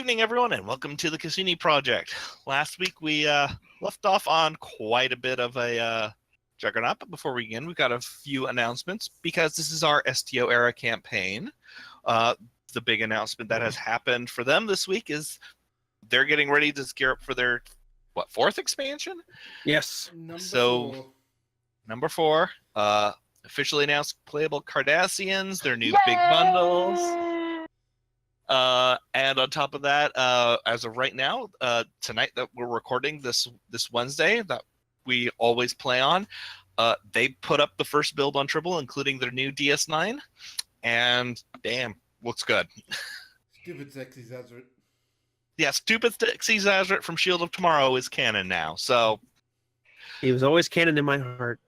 evening, everyone, and welcome to the Cassini project. Last week we left off on quite a bit of a juggernaut, but before we begin, we've got a few announcements because this is our STO era campaign. The big announcement that has happened for them this week is they're getting ready to gear up for their fourth expansion? Yes. Number four, officially announced playable Cardassians, their new Yay! big bundles. And on top of that, as of right now, tonight that we're recording this Wednesday that we always play on, they put up the first build on Tribble, including their new DS9, and damn, looks good. Stupid sexy Zazaret. Yeah, stupid sexy Zazaret from Shield of Tomorrow is canon now, so... He was always canon in my heart.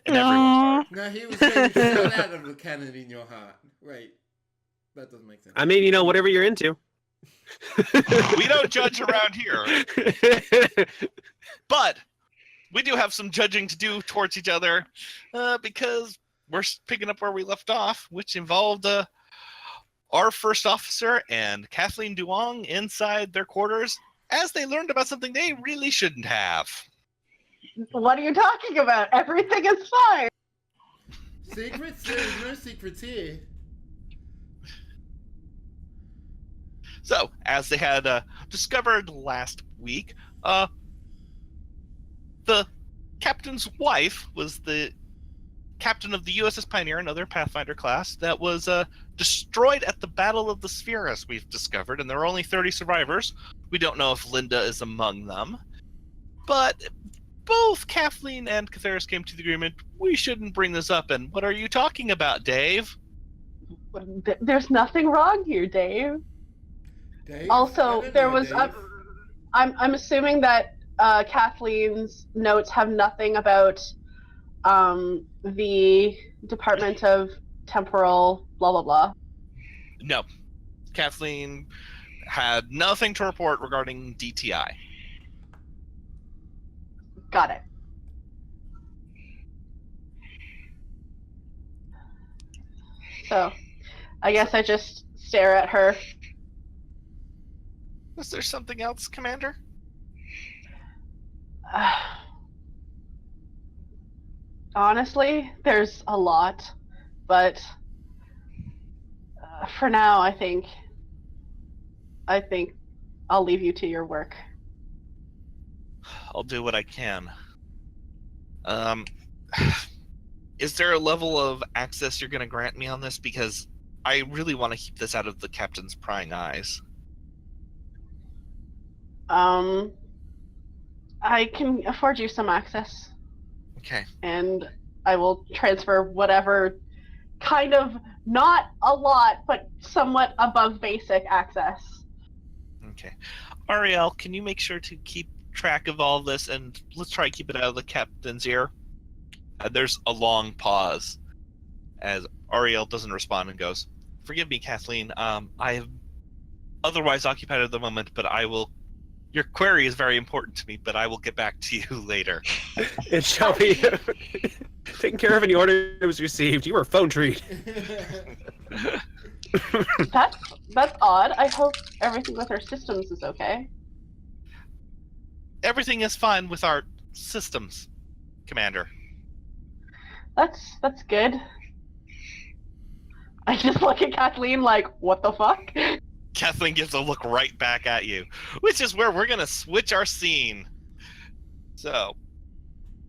In everyone's heart. No, he was saying shut out of the canon in your heart. Wait. That doesn't make sense. I mean, whatever you're into. We don't judge around here. But we do have some judging to do towards each other because we're picking up where we left off, which involved our first officer and Kathleen Duong inside their quarters as they learned about something they really shouldn't have. What are you talking about? Everything is fine. Secrets? There's no secrets here. So, as they had discovered last week, the captain's wife was the captain of the USS Pioneer, another Pathfinder class, that was destroyed at the Battle of the Sphere, as we've discovered, and there are only 30 survivors. We don't know if Linda is among them. But both Kathleen and Catheris came to the agreement, we shouldn't bring this up, and what are you talking about, Dave? There's nothing wrong here, Dave. Dave? Also, there was... I'm assuming that Kathleen's notes have nothing about the Department of Temporal blah blah blah. No. Kathleen had nothing to report regarding DTI. Got it. So, I guess I just stare at her. Is there something else, Commander? Honestly, there's a lot, but for now, I think I'll leave you to your work. I'll do what I can. Is there a level of access you're going to grant me on this? Because I really want to keep this out of the captain's prying eyes. I can afford you some access. Okay. And I will transfer whatever kind of, not a lot, but somewhat above basic access. Okay. Ariel, can you make sure to keep track of all this, and let's try to keep it out of the captain's ear? There's a long pause as Ariel doesn't respond and goes, "Forgive me, Kathleen. I have otherwise occupied at the moment, but I will... Your query is very important to me, but I will get back to you later." It shall be taken care of. Any order was received. You were phone treed. That's odd. I hope everything with our systems is okay. Everything is fine with our systems, Commander. That's good. I just look at Kathleen like, what the fuck? Kathleen gives a look right back at you, which is where we're going to switch our scene. So,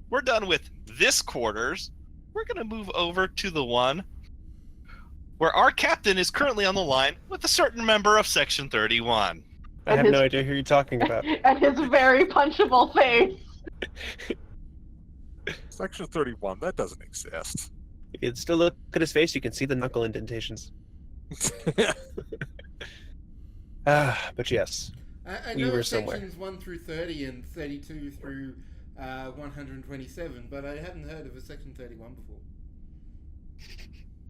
we're done with this quarters. We're going to move over to the one where our captain is currently on the line with a certain member of Section 31. I have no idea who you're talking about. And his very punchable face. Section 31, that doesn't exist. If you still look at his face, you can see the knuckle indentations. But yes, I we know were somewhere. sections 1 through 30 and 32 through 127, but I hadn't heard of a section 31 before.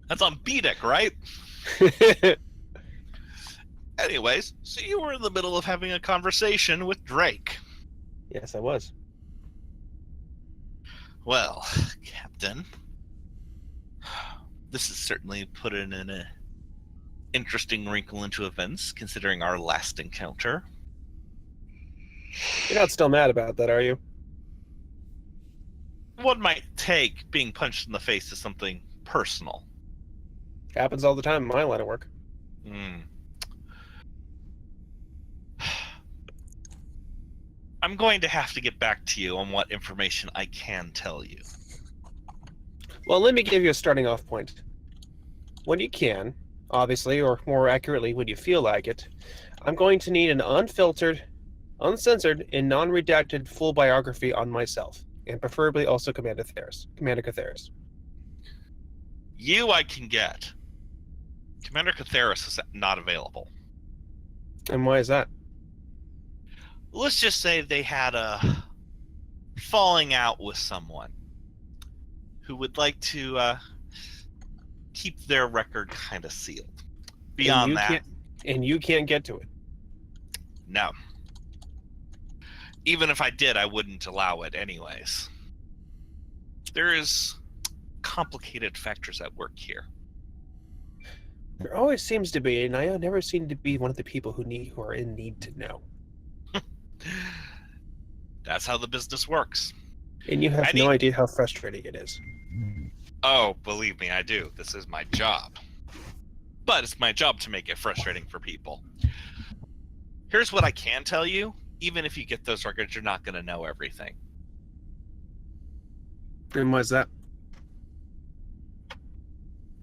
That's on BDEC, right? Anyways, so you were in the middle of having a conversation with Drake. Yes, I was. Well, Captain, this is certainly put in a interesting wrinkle into events, considering our last encounter. You're not still mad about that, are you? One might take being punched in the face as something personal. Happens all the time in my line of work. Hmm. I'm going to have to get back to you on what information I can tell you. Well, let me give you a starting off point. When you can, obviously, or more accurately, when you feel like it, I'm going to need an unfiltered, uncensored, and non-redacted full biography on myself, and preferably also Commander Catheris. You I can get. Commander Catheris is not available. And why is that? Let's just say they had a falling out with someone who would like to keep their record kind of sealed. Beyond that, and you can't get to it. no. Even if I did, I wouldn't allow it anyways. There is complicated factors at work here. There always seems to be, and I never seem to be one of the people who are in need to know. That's how the business works. And you have no idea how frustrating it is. Oh, believe me, I do. This is my job. But it's my job to make it frustrating for people. Here's what I can tell you. Even if you get those records, you're not going to know everything. And why's that?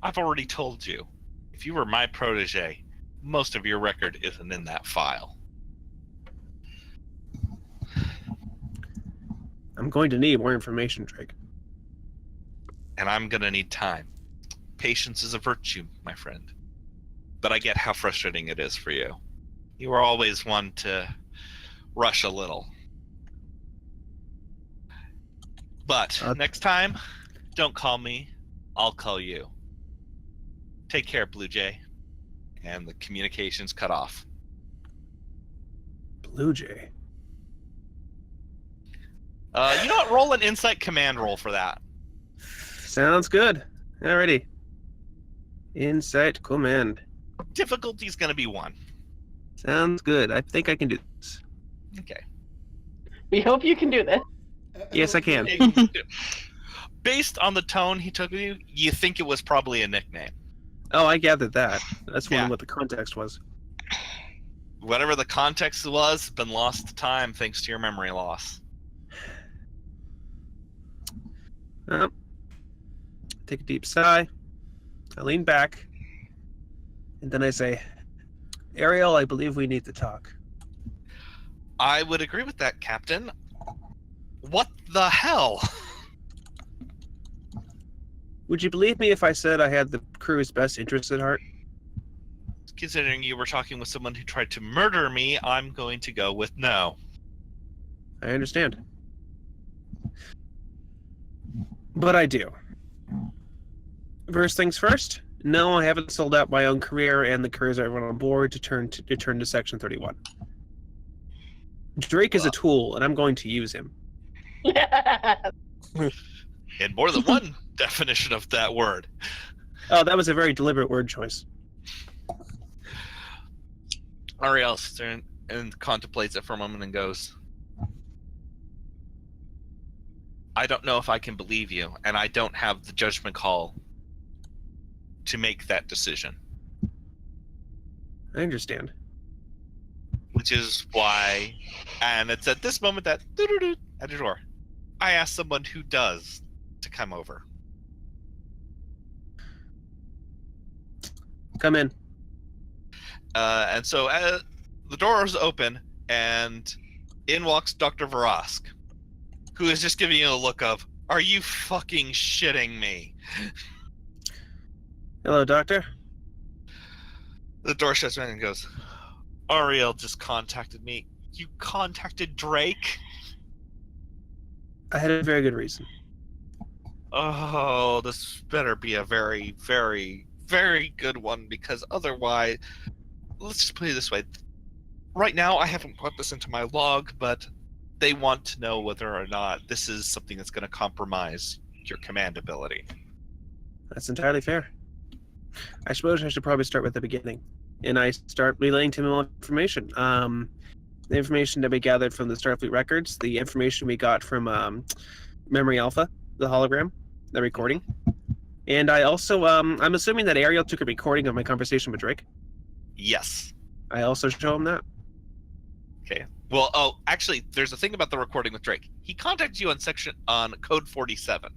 I've already told you. If you were my protege, most of your record isn't in that file. I'm going to need more information, Drake. And I'm going to need time. Patience is a virtue, my friend. But I get how frustrating it is for you. You are always one to rush a little. But next time, don't call me. I'll call you. Take care, Blue Jay. And the communication's cut off. Blue Jay? You know what? Roll an insight command roll for that. Sounds good. Alrighty. Insight command. Difficulty's going to be 1. Sounds good. I think I can do this. Okay. We hope you can do this. Yes, I can. Based on the tone he took of you, you think it was probably a nickname. Oh, I gathered that. That's Yeah. what the context was. Whatever the context was, has been lost to time thanks to your memory loss. Take a deep sigh. I lean back. And then I say, Ariel, I believe we need to talk. I would agree with that, Captain. What the hell? Would you believe me if I said I had the crew's best interests at heart? Considering you were talking with someone who tried to murder me, I'm going to go with no. I understand. But I do. First things first, no, I haven't sold out my own career and the careers of everyone on board to turn to Section 31. Drake is a tool, and I'm going to use him. In more than one definition of that word. Oh, that was a very deliberate word choice. Ariel sits there and contemplates it for a moment and goes, I don't know if I can believe you, and I don't have the judgment call to make that decision. I understand. Which is why, and it's at this moment that at your door, I asked someone who does to come over. Come in. And so the door is open, and in walks Dr. Varask, who is just giving you a look of, are you fucking shitting me? Hello, Doctor. The door shuts in and goes, Ariel just contacted me. You contacted Drake? I had a very good reason. Oh, this better be a very, very, very good one, because otherwise, let's just put it this way. Right now, I haven't put this into my log, but they want to know whether or not this is something that's going to compromise your command ability. That's entirely fair. I suppose I should probably start with the beginning. And I start relaying to him all information. The information that we gathered from the Starfleet records, the information we got from Memory Alpha, the hologram, the recording. And I also, I'm assuming that Ariel took a recording of my conversation with Drake. Yes. I also show him that. Okay. Well, actually, there's a thing about the recording with Drake. He contacted you on code 47.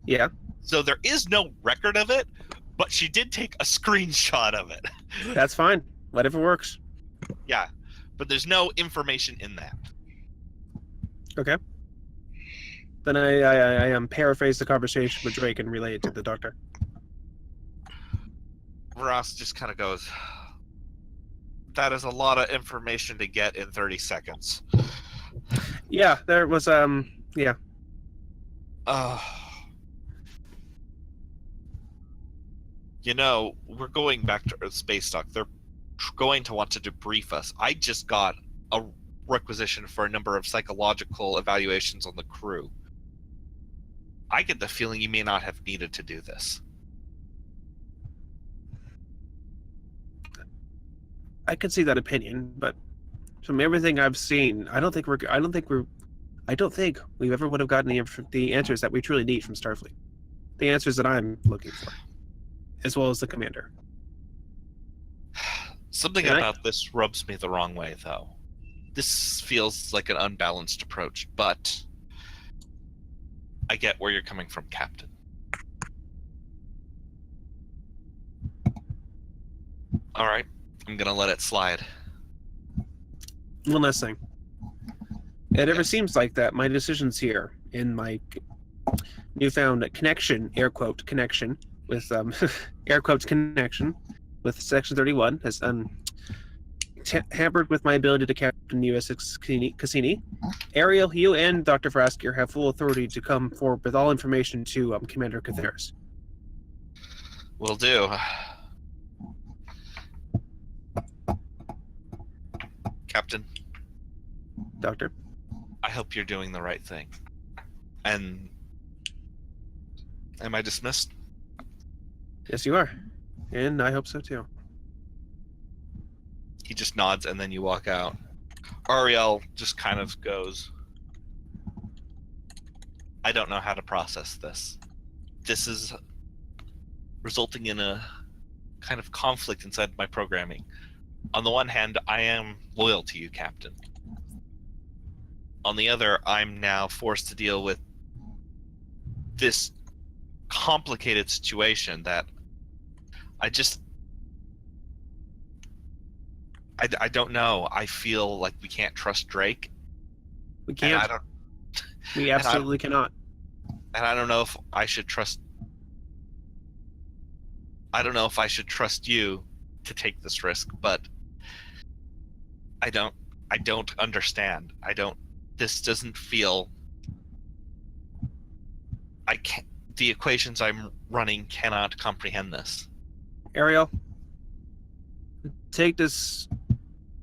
Yeah. So there is no record of it, but she did take a screenshot of it. That's fine. Whatever works. Yeah. But there's no information in that. Okay. Then I paraphrase the conversation with Drake and relay it to the doctor. Ross just kind of goes, that is a lot of information to get in 30 seconds. Yeah, there was, yeah. You know, we're going back to Earth Space Dock. They're going to want to debrief us. I just got a requisition for a number of psychological evaluations on the crew. I get the feeling you may not have needed to do this. I could see that opinion, but from everything I've seen, I don't think we've ever would have gotten the answers that we truly need from Starfleet. The answers that I'm looking for, as well as the commander. Something about this rubs me the wrong way, though. This feels like an unbalanced approach, but I get where you're coming from, Captain. All right, I'm gonna let it slide. One last thing. It ever seems like that my decisions here in my newfound connection, air quote connection, with air quotes connection with Section 31 has hampered with my ability to captain USS Cassini. Ariel, you and Dr. Fraskier have full authority to come forward with all information to Commander Catheris. Will do. Captain, Doctor? I hope you're doing the right thing. And am I dismissed? Yes, you are. And I hope so too. He just nods and then you walk out. Ariel just kind of goes, I don't know how to process this. This is resulting in a kind of conflict inside my programming. On the one hand, I am loyal to you, Captain. On the other, I'm now forced to deal with this complicated situation that I don't know. I feel like we can't trust Drake. We can't. We absolutely cannot. And I don't know if I should trust. I don't know if I should trust you to take this risk, but I don't understand. This doesn't feel. I can't. The equations I'm running cannot comprehend this. Ariel, take this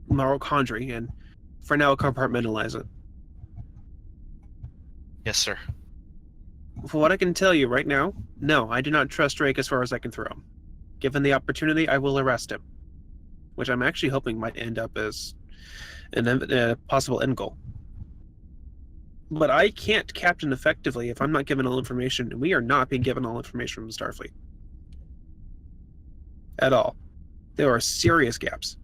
moral quandary and, for now, compartmentalize it. Yes, sir. For what I can tell you right now, no, I do not trust Drake as far as I can throw him. Given the opportunity, I will arrest him, which I'm actually hoping might end up as a possible end goal. But I can't captain effectively if I'm not given all information, and we are not being given all information from Starfleet. At all. There are serious gaps.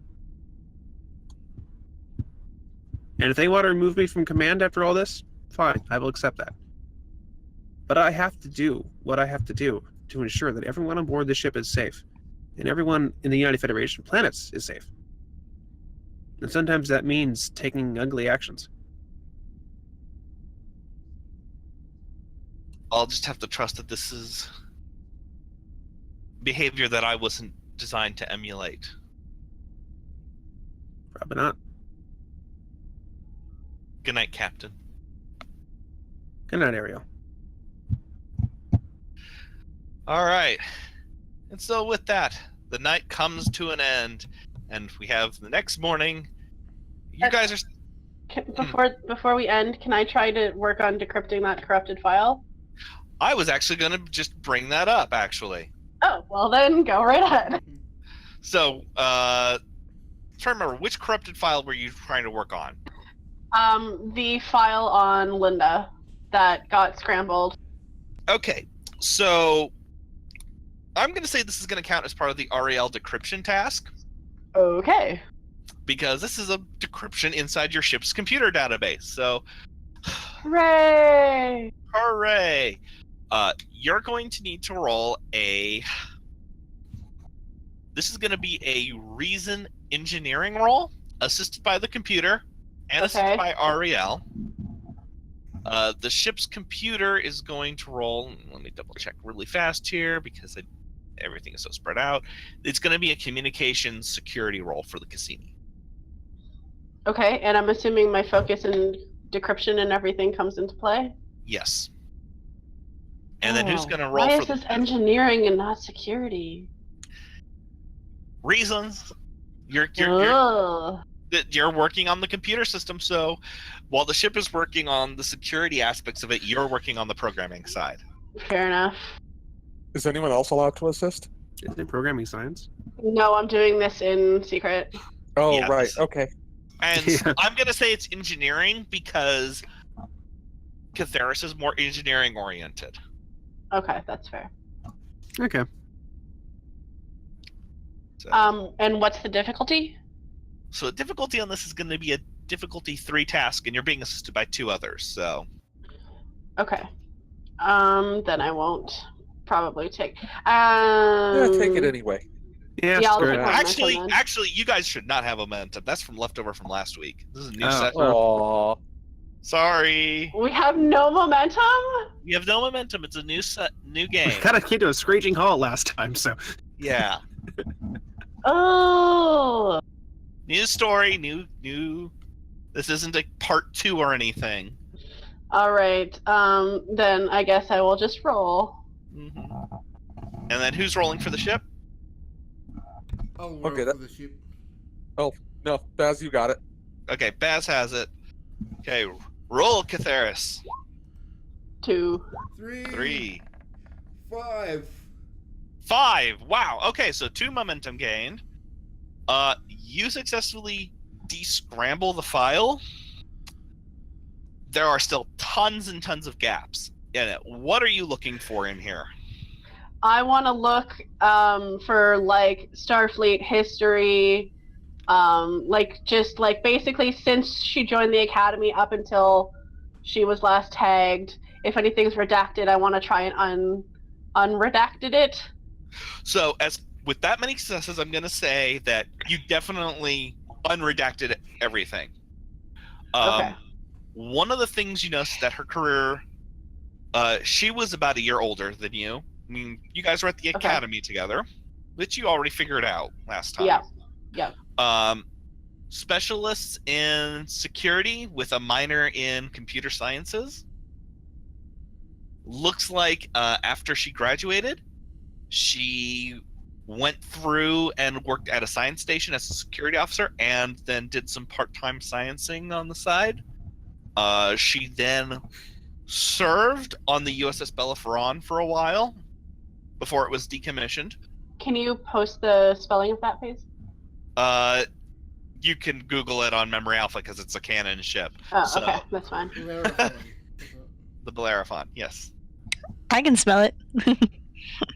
And if they want to remove me from command after all this, fine, I will accept that. But I have to do what I have to do to ensure that everyone on board the ship is safe, and everyone in the United Federation planets is safe. And sometimes that means taking ugly actions. I'll just have to trust that this is behavior that I wasn't designed to emulate. Probably not. Good night, Captain. Good night, Ariel. All right. And so with that, the night comes to an end, and we have the next morning. You guys are... Before we end, can I try to work on decrypting that corrupted file? I was actually going to just bring that up, actually. Oh, Well then, go right ahead. So, try to remember, which corrupted file were you trying to work on? The file on Linda that got scrambled. Okay, so I'm going to say this is going to count as part of the REL decryption task, Okay. because this is a decryption inside your ship's computer database. So, Hooray! hooray! You're going to need to roll a... This is going to be a reason engineering roll, assisted by the computer, and assisted by REL. The ship's computer is going to roll... Let me double check really fast here, because everything is so spread out. It's going to be a communications security roll for the Cassini. Okay, and I'm assuming my focus and decryption and everything comes into play? Yes. And then who's going to roll Why for is this engineering and not security? reasons? You're working on the computer system, so while the ship is working on the security aspects of it, you're working on the programming side. Fair enough. Is anyone else allowed to assist? Is it programming science? No, I'm doing this in secret. Oh, Yeah, right. this- Okay. And Yeah. I'm going to say it's engineering because Catheris is more engineering oriented. Okay, that's fair. Okay. So, And what's the difficulty? so the difficulty on this is going to be a difficulty 3 task, and you're being assisted by 2 others. So Okay. Then I won't probably take. Yeah, take it anyway. Yeah, Yeah, I'll screw take it. one. actually, momentum then. actually, you guys should not have a momentum. That's from leftover from last week. This is a new Oh. set. Aw. Sorry, We have no momentum? we have no momentum. It's a new set, new We game. kind of came to a screeching halt last time, so Yeah, Oh. new story, new. This isn't a part 2 or anything. All right. Then I guess I will just roll. Mm-hmm. And then who's rolling for the ship? I'll roll Okay, for the ship. No, Baz, you got it. Okay, Baz has it. Okay, roll Catheris. 2. 3, 5. 5. Wow. Okay, so 2 momentum gained. You successfully descramble the file. There are still tons and tons of gaps in it. What are you looking for in here? I want to look for like Starfleet history, basically since she joined the Academy up until she was last tagged. If anything's redacted, I want to try and unredacted it. So, as with that many successes, I'm going to say that you definitely unredacted everything. Okay. One of the things you noticed that her career, she was about a year older than you. I mean, you guys were at the Okay. academy together, which you already figured out last time. Yeah. Specialists in security with a minor in computer sciences. Looks like after she graduated, she went through and worked at a science station as a security officer and then did some part-time sciencing on the side. She then served on the USS Bellerophon for a while before it was decommissioned. Can you post the spelling of that, please? You can Google it on Memory Alpha because it's a canon ship. Oh, So- okay, that's fine. The Bellerophon, yes. I can spell it.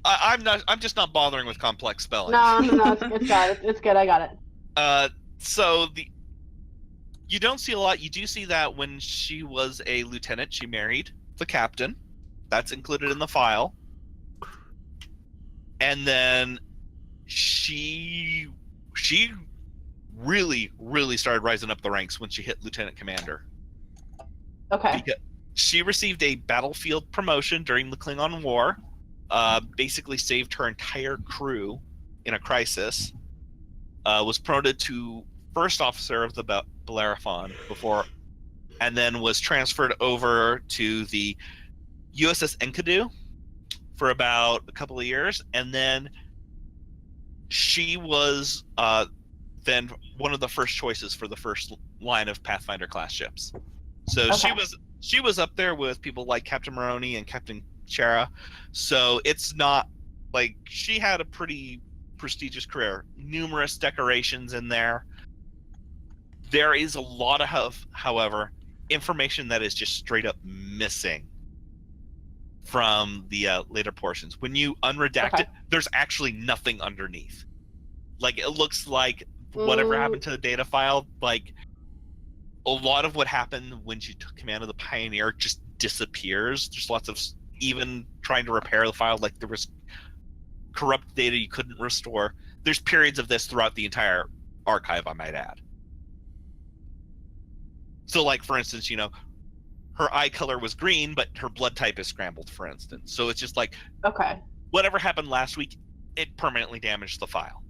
I'm just not bothering with complex spelling. No, it's good. I got it. So you don't see a lot. You do see that when she was a lieutenant, she married the captain. That's included in the file. And then she really, really started rising up the ranks when she hit lieutenant commander. Okay. Because she received a battlefield promotion during the Klingon War. Basically saved her entire crew in a crisis. Was promoted to first officer of the Bellerophon and then was transferred over to the USS Enkidu for about a couple of years, and then she was then one of the first choices for the first line of Pathfinder class ships. So Okay. she was up there with people like Captain Maroney and Captain Chera. So it's not Like, she had a pretty prestigious career. Numerous decorations in there. There is a lot of, however, information that is just straight up missing from the later portions. When you unredact it, there's actually nothing underneath. Like, it looks like whatever happened to the data file, like, a lot of what happened when she took command of the Pioneer just disappears. There's lots of, even trying to repair the file, like there was corrupt data you couldn't restore. There's periods of this throughout the entire archive, I might add. So, like, for instance, her eye color was green, but her blood type is scrambled, for instance. So it's just like, whatever happened last week, it permanently damaged the file.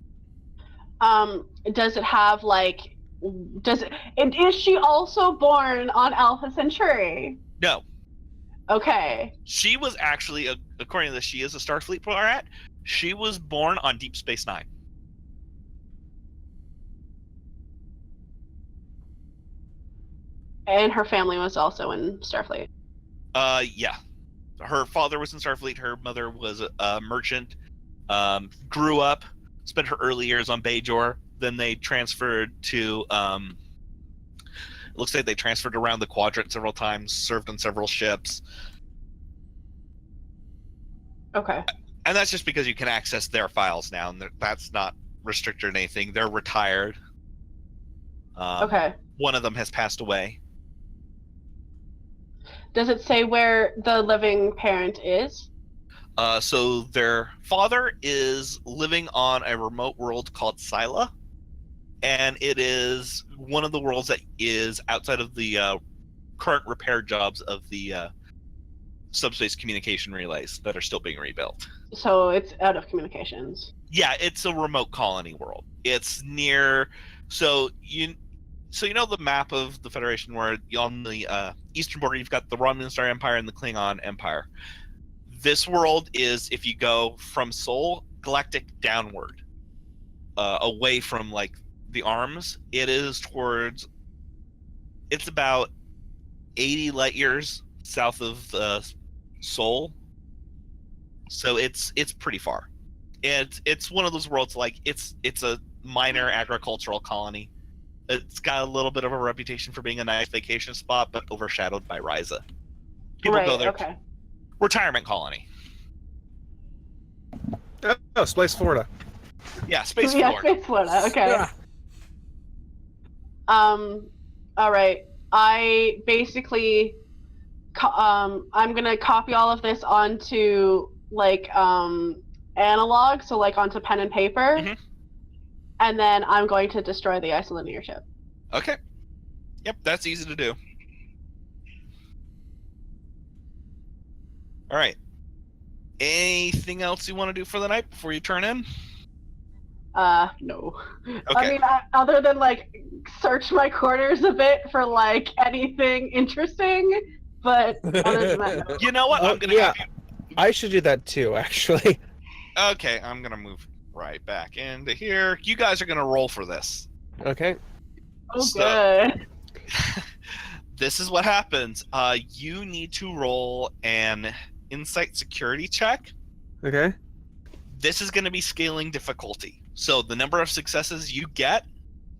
Does it have, like, is she also born on Alpha Centauri? No. Okay. She was actually, according to this, she is a Starfleet brat. She was born on Deep Space Nine. And her family was also in Starfleet. Yeah. Her father was in Starfleet. Her mother was a merchant. Grew up, spent her early years on Bajor. Then they transferred to, it looks like they transferred around the quadrant several times, served on several ships. Okay. And that's just because you can access their files now, and that's not restricted or anything. They're retired. Okay. One of them has passed away. Does it say where the living parent is? So their father is living on a remote world called Scylla, and it is one of the worlds that is outside of the current repair jobs of the subspace communication relays that are still being rebuilt. So it's out of communications. Yeah, it's a remote colony world. It's near, so you know the map of the Federation where on the eastern border you've got the Romulan Star Empire and the Klingon Empire. This world is, if you go from Sol Galactic downward, away from, like, the arms, it is towards, it's about 80 light years south of Sol. So it's pretty far. It's one of those worlds, like, it's a minor agricultural colony. It's got a little bit of a reputation for being a nice vacation spot, but overshadowed by Ryza. People go there. Okay. Retirement colony. Oh, Space Florida. Yeah, Space Yeah, Florida. Space Florida. Okay. Yeah. All right. I basically, I'm gonna copy all of this onto, like, analog, so, like, onto pen and paper, and then I'm going to destroy the isolinear ship. Okay. Yep, that's easy to do. All right. Anything else you want to do for the night before you turn in? No. Okay. I mean, other than, like, search my quarters a bit for, like, anything interesting, but other than that, no. You know what? I'm gonna yeah. have you... I should do that too, actually. Okay, I'm gonna move right back into here. You guys are gonna roll for this. Okay. Oh, So- good. This is what happens. You need to roll an insight security check. Okay. This is going to be scaling difficulty. So the number of successes you get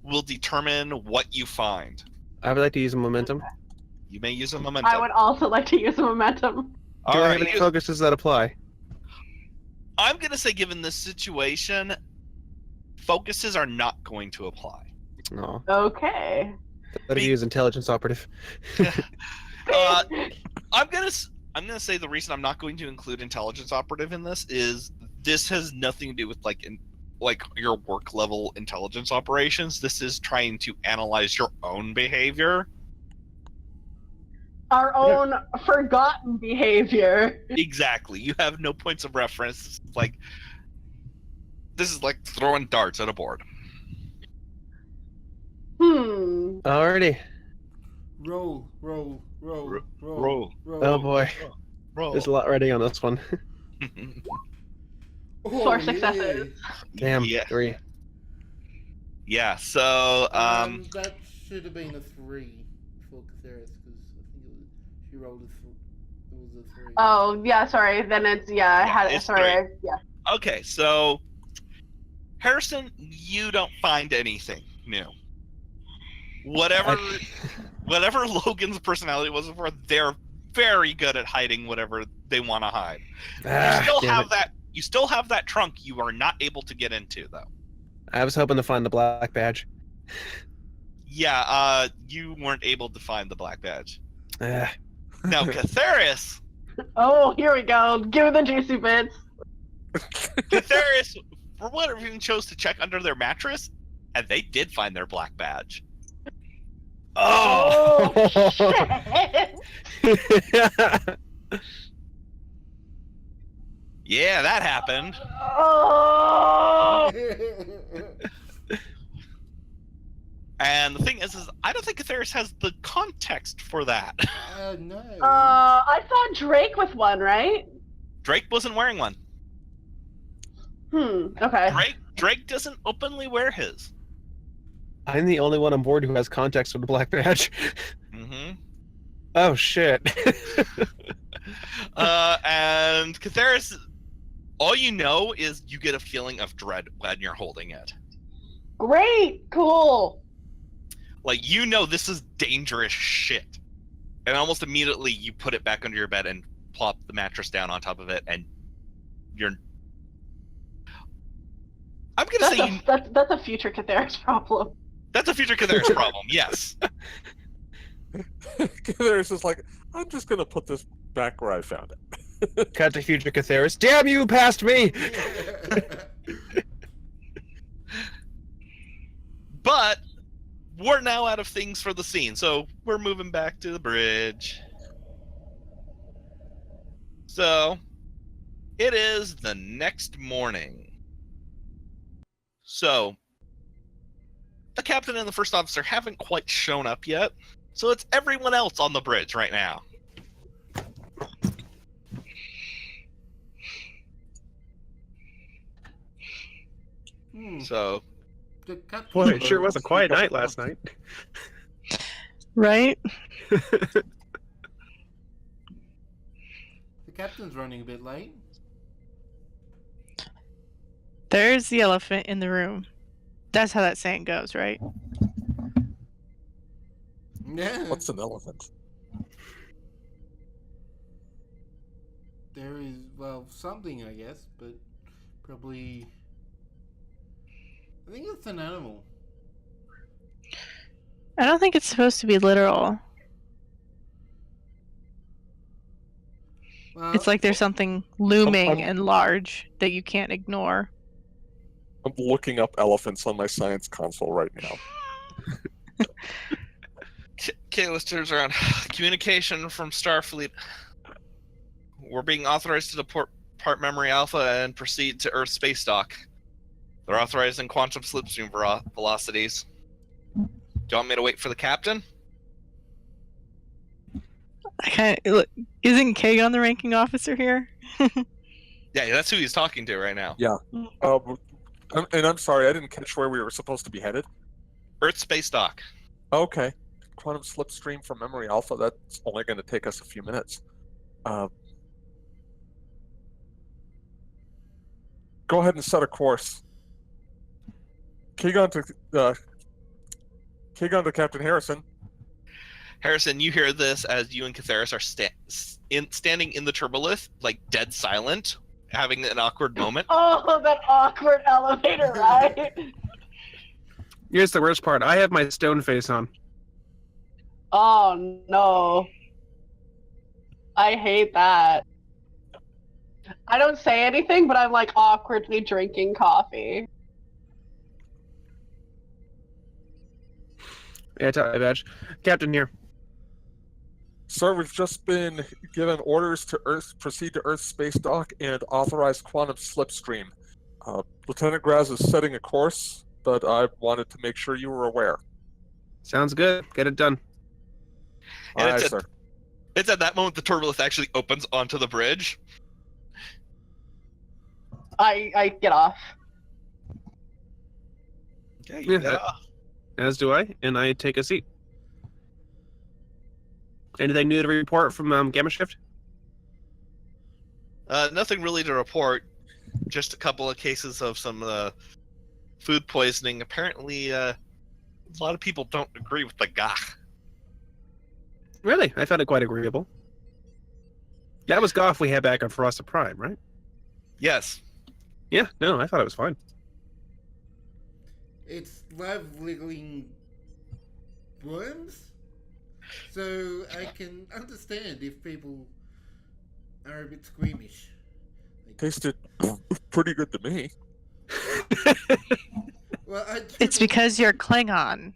will determine what you find. I would like to use a momentum. You may use a momentum. I would also like to use a momentum. All Do I right, have any focuses that apply? I'm going to say, given this situation, focuses are not going to apply. No. Okay. Better use intelligence operative. I'm gonna say the reason I'm not going to include intelligence operative in this is this has nothing to do with like your work level intelligence operations. This is trying to analyze your own behavior. Our own forgotten behavior. Exactly. You have no points of reference. This is like throwing darts at a board. Alrighty. Roll. Oh boy. Roll. There's a lot riding on this one. Oh, 4 successes. Damn. Yeah. 3. Yeah. So that should have been a 3 for Caceres because I think she rolled it was a 3. Oh, yeah, sorry. Then it's, I had it. it's Sorry. three. Yeah. Okay, so Harrison, you don't find anything new. Whatever Logan's personality was before, they're very good at hiding whatever they want to hide. You still have that trunk you are not able to get into, though. I was hoping to find the black badge. Yeah, you weren't able to find the black badge. Ah. Now, Catherius, Oh, here we go. Give me the juicy bits. Catherius, for whatever reason, chose to check under their mattress, and they did find their black badge. Oh, shit. Yeah, that happened. Oh. And the thing is I don't think Catherius has the context for that. No. I saw Drake with one, right? Drake wasn't wearing one. Okay. Drake doesn't openly wear his. I'm the only one on board who has context with the black badge. Mm-hmm. Oh, shit. And Catherius, all you know is you get a feeling of dread when you're holding it. Great. Cool. Like, you know this is dangerous shit. And almost immediately you put it back under your bed and plop the mattress down on top of it, and you're... I'm gonna say That's a future Catherius problem. that's a future Catherius problem, yes. There's just like, I'm just gonna put this back where I found it. Cut to future Catherius. Damn you, past me! But we're now out of things for the scene, so we're moving back to the bridge. So, it is the next morning. So, the captain and the first officer haven't quite shown up yet, so it's everyone else on the bridge right now. So, Boy, it sure was a quiet night last night. Right? The captain's running a bit late. There's the elephant in the room. That's how that saying goes, right? Yeah. What's an elephant? There is, well, something, I guess, but probably... I think it's an animal. I don't think it's supposed to be literal. Well, It's like there's something looming I'm- and large that you can't ignore. I'm looking up elephants on my science console right now. Kayla turns around. Communication from Starfleet. We're being authorized to depart Memory Alpha and proceed to Earth space dock. They're authorized in quantum slipstream velocities. Do you want me to wait for the captain? Look, isn't Kagan the ranking officer here? Yeah, that's who he's talking to right now. And I'm sorry, I didn't catch where we were supposed to be headed. Earth space dock. Okay. Quantum slipstream from Memory Alpha, that's only going to take us a few minutes. Go ahead and set a course. Kagan to Captain Harrison. Harrison, you hear this as you and Catherius are standing in the turbolith, like dead silent, having an awkward moment. Oh, that awkward elevator ride. Here's the worst part. I have my stone face on. Oh, no. I hate that. I don't say anything, but I'm like awkwardly drinking coffee. Yeah, tell me, badge. Captain here. Sir, we've just been given orders to proceed to Earth space dock and authorize quantum slipstream. Lieutenant Graz is setting a course, but I wanted to make sure you were aware. Sounds good. Get it done. And Aye, sir. It's at that moment the turbolith actually opens onto the bridge. I get off. Okay, you get off. As do I, and I take a seat. Anything new to report from Gamma Shift? Nothing really to report. just a couple of cases of some food poisoning. Apparently, a lot of people don't agree with the gach. Really? I found it quite agreeable. That was Goff we had back on Frosted Prime, right? Yes. Yeah, no, I thought it was fine. It's live wiggling worms, so I can understand if people are a bit squeamish. Tasted pretty good to me. Well, It's because you're Klingon.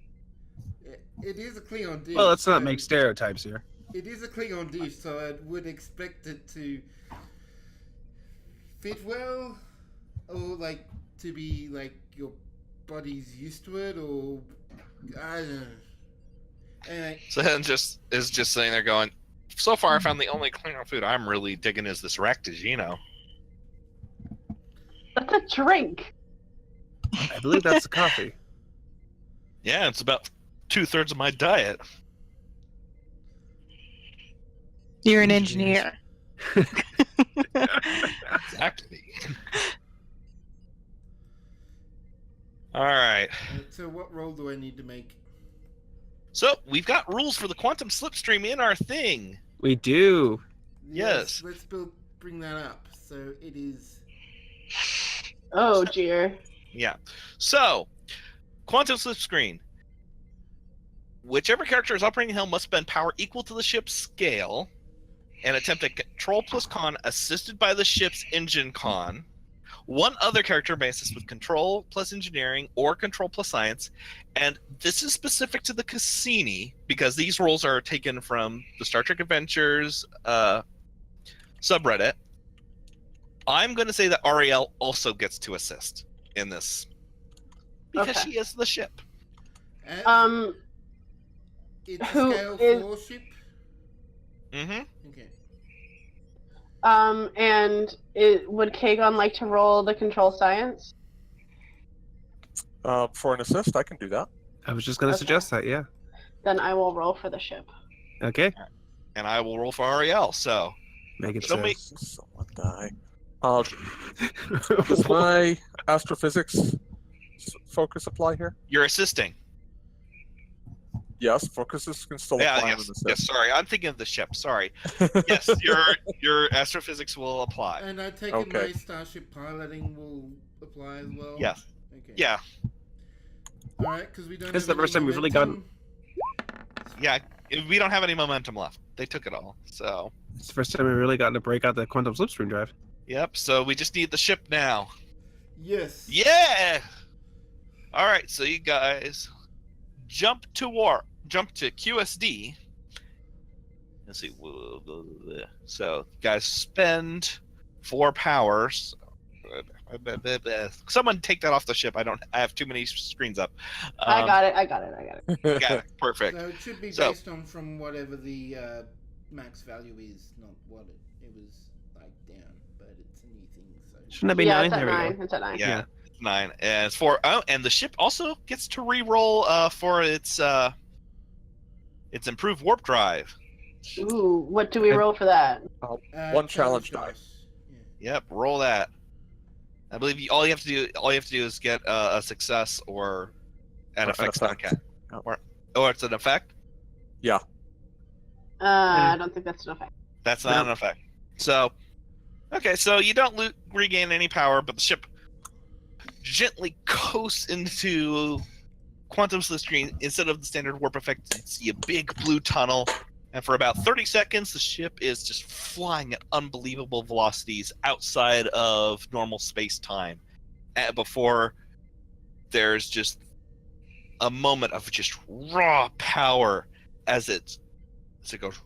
it is a Klingon dish. Well, let's not so make stereotypes here. It is a Klingon dish, so I would expect it to fit well, or like to be like your body's used to it, or I don't know. Anyway, So then is just sitting there going, so far I found the only Klingon food I'm really digging is this Ractigino. That's a drink. I believe that's the coffee. Yeah, it's about 2/3 of my diet. You're an engineer. Exactly. All right. so what roll do I need to make? So we've got rules for the quantum slipstream in our thing. We do. Yes. Let's bring that up. So it is. Oh dear. Yeah. So, quantum slipstream. Whichever character is operating the helm must spend power equal to the ship's scale and attempt a control plus con assisted by the ship's engine con. One other character may assist with control plus engineering or control plus science. And this is specific to the Cassini because these roles are taken from the Star Trek Adventures subreddit. I'm going to say that Ariel also gets to assist in this because Okay. she is the ship. It's a Who scale is- 4 ship. Mm-hmm. Okay. And would Kagon like to roll the control science? For an assist, I can do that. I was just going to Okay. suggest that, yeah. Then I will roll for the ship. Okay. And I will roll for Ariel. So Make it So so. make- Someone die. Does my astrophysics focus apply here? you're assisting. Yes, focuses can still Yeah, apply on yes, an yes. assist. Sorry, I'm thinking of the ship. Sorry. Yes, your astrophysics will apply. And I take it Okay. my starship piloting will apply as well. Yes. Okay. Yeah, All right, because we don't. This is have the first any time we've really momentum. yeah. We don't have any momentum left. They took it all. So, It's the first time we've really gotten to break out the quantum slipstream drive. yep. So we just need the ship now. Yes. Yeah. All right. So you guys jump to QSD. Let's see. So you guys spend 4 powers. Someone take that off the ship. I have too many screens up. I got it. Got it. Perfect. So it should be So- based on from whatever the max value is, not what it was like down, but it's a new thing. So Shouldn't that be Yeah, 9? it's at There we 9. go. It's at 9. Yeah, Yeah. it's 9. And it's 4. Oh, and the ship also gets to re-roll for its improved warp drive. Ooh, what do we roll for that? One challenge die. dice. Yeah. Yep, roll that. I believe all you have to do is get a success or an Or an effect on effect. cat. Yep. Or it's an effect. I don't think that's an effect. That's not an effect. So, okay, so you don't regain any power, but the ship gently coasts into quantum slipstream. Instead of the standard warp effect, you see a big blue tunnel, and for about 30 seconds, the ship is just flying at unbelievable velocities outside of normal space-time before there's just a moment of just raw power as it goes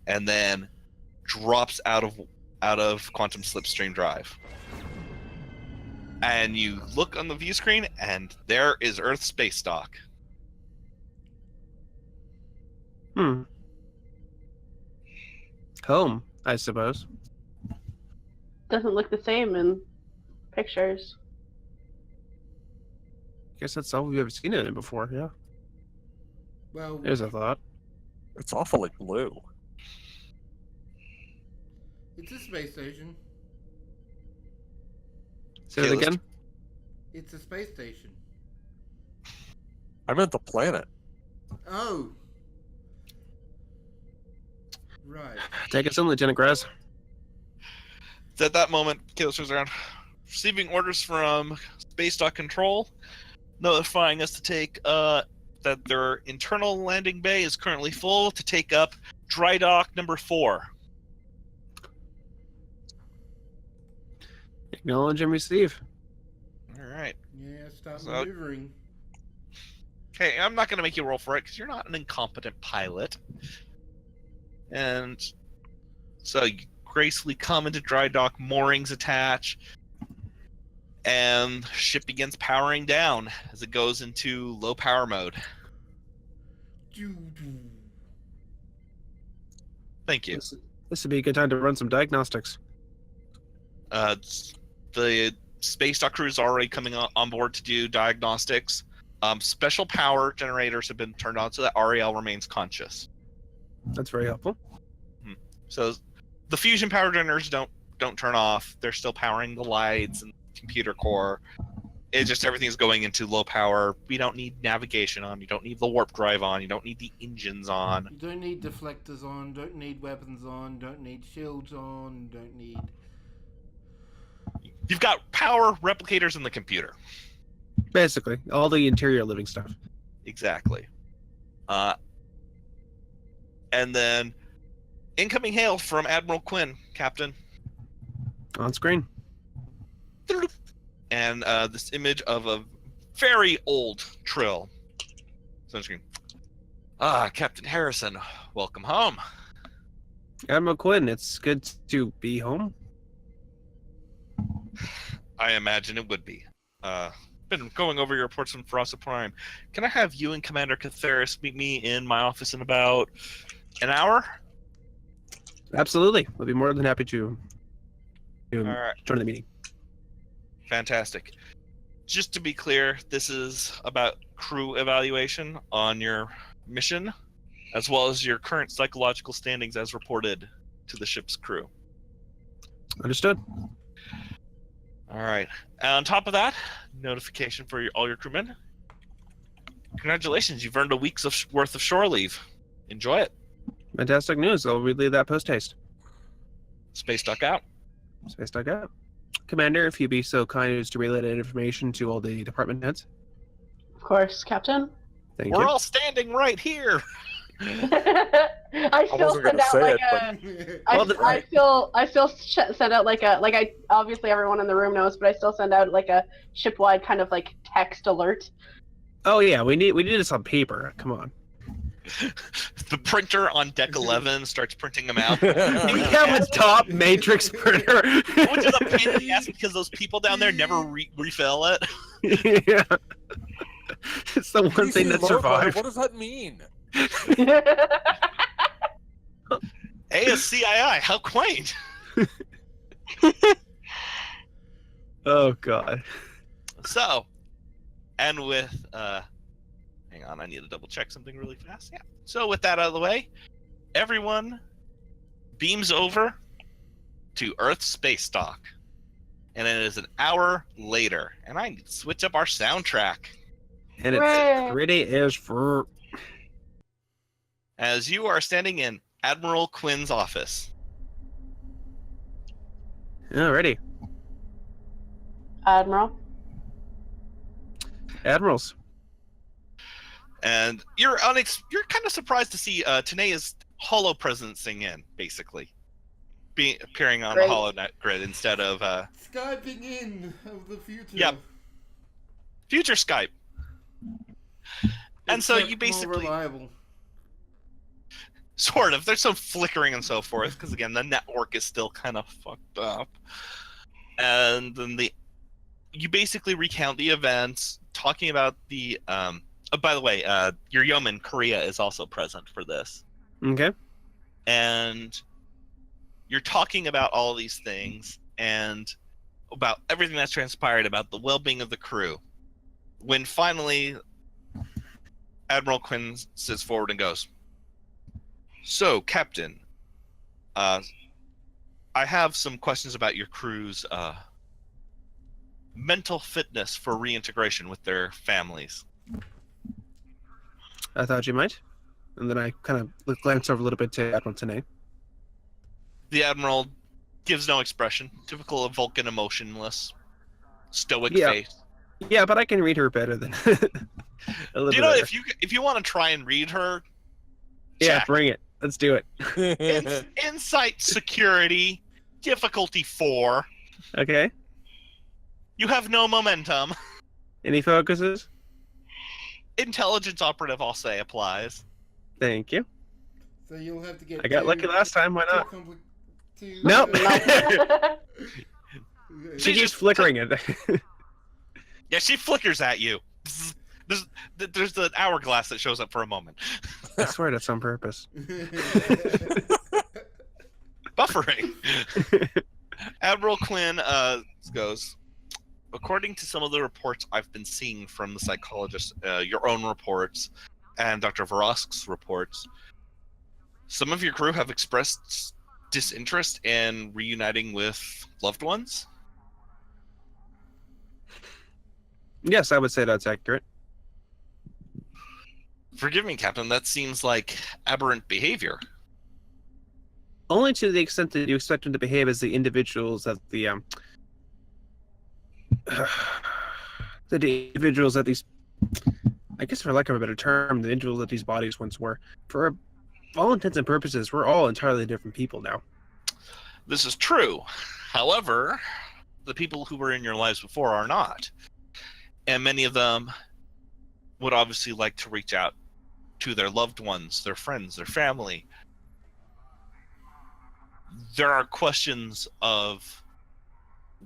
and then drops out of quantum slipstream drive. And you look on the view screen, and there is Earth's space dock. Home, I suppose. Doesn't look the same in pictures. Guess that's all we've ever seen it in before, yeah. Well, There's a thought. It's awfully blue. It's a space station. Say it Okay, again. It's a space station. I meant the planet. Oh. Right. Take us in, Lieutenant Graz. At that moment, Kalos turns around, receiving orders from Space Dock Control, notifying us to take that their internal landing bay is currently full to take up dry dock number 4. Acknowledge and receive. All right. Yeah, start So- maneuvering. Okay, I'm not going to make you roll for it because you're not an incompetent pilot. And so you gracefully come into dry dock, moorings attach, and ship begins powering down as it goes into low power mode. Doo-doo. Thank you. This would be a good time to run some diagnostics. The space dock crew is already coming on board to do diagnostics. Special power generators have been turned on so that Ariel remains conscious. That's very helpful. So the fusion power generators don't turn off. They're still powering the lights and computer core. It's just everything's going into low power. We don't need navigation on. You don't need the warp drive on. You don't need the engines on. You don't need deflectors on, don't need weapons on, don't need shields on, don't need... You've got power replicators in the computer. Basically, all the interior living stuff. Exactly. And then incoming hail from Admiral Quinn, Captain. On screen. And this image of a very old Trill. Sunscreen. Captain Harrison, welcome home. Admiral Quinn, it's good to be home. I imagine it would be. Been going over your reports from Ferocity Prime. Can I have you and Commander Catheris meet me in my office in about an hour? Absolutely. I'll be more than happy to All right. join the meeting. Fantastic. Just to be clear, this is about crew evaluation on your mission, as well as your current psychological standings as reported to the ship's crew. Understood. All right. On top of that, notification for all your crewmen. Congratulations, you've earned a week's worth of shore leave. Enjoy it. Fantastic news. I'll relay that post haste. Space Dock out. Space Dog out. Commander, if you'd be so kind as to relay that information to all the department heads. Of course, Captain. Thank We're you. all standing right here. I still wasn't send gonna out say like it, a. Well, I still send out like I obviously everyone in the room knows, but I still send out like a shipwide kind of like text alert. Oh yeah, we need this on paper. Come on. The printer on deck 11 starts printing them out. We have a top matrix printer. Which is a pain in the ass because those people down there never refill it. Yeah. It's the one PC thing that logo, survived. What does that mean? ASCII, how quaint. Oh god. So, and with hang on, I need to double check something really fast. Yeah. So with that out of the way, everyone beams over to Earth Space Dock. And it is an hour later. And I need to switch up our soundtrack. And it's Hooray. pretty as for As you are standing in Admiral Quinn's office. alrighty. Admiral. Admirals. And you're kind of surprised to see Tanea's holo presencing in, basically. Appearing on Great. the HoloNet grid instead of Skyping in of the future. Yep. future Skype. And so Except you more basically reliable. sort of there's some flickering and so forth because again the network is still kind of fucked up. And then you basically recount the events, talking about the by the way, your yeoman Korea is also present for this. Okay. And you're talking about all of these things and about everything that's transpired, about the well-being of the crew. When finally Admiral Quinn sits forward and goes, "So, Captain, I have some questions about your crew's mental fitness for reintegration with their families. I thought you might. And then I kind of glanced over a little bit to Admiral Tanay. The Admiral gives no expression. Typical of Vulcan, emotionless, stoic Yeah. face. Yeah, but I can read her better than a little You know, better. if you want to try and read her, Yeah, check. bring it. Let's do it. Insight security, difficulty 4. Okay. You have no momentum. Any focuses? Intelligence operative, I'll say, applies. Thank you. So you'll have to get. I got lucky last time. Why not? Nope. Nope. She She's keeps just- flickering it. Yeah, she flickers at you. There's an hourglass that shows up for a moment. I swear that's on purpose. Buffering. Admiral Quinn goes, according to some of the reports I've been seeing from the psychologist, your own reports, and Dr. Vorosk's reports, some of your crew have expressed disinterest in reuniting with loved ones. Yes, I would say that's accurate. Forgive me, Captain, that seems like aberrant behavior. Only to the extent that you expect them to behave as the individuals that the individuals that these, I guess for lack of a better term, the individuals that these bodies once were. For all intents and purposes, we're all entirely different people now. This is true. However, the people who were in your lives before are not. And many of them would obviously like to reach out to their loved ones, their friends, their family. There are questions of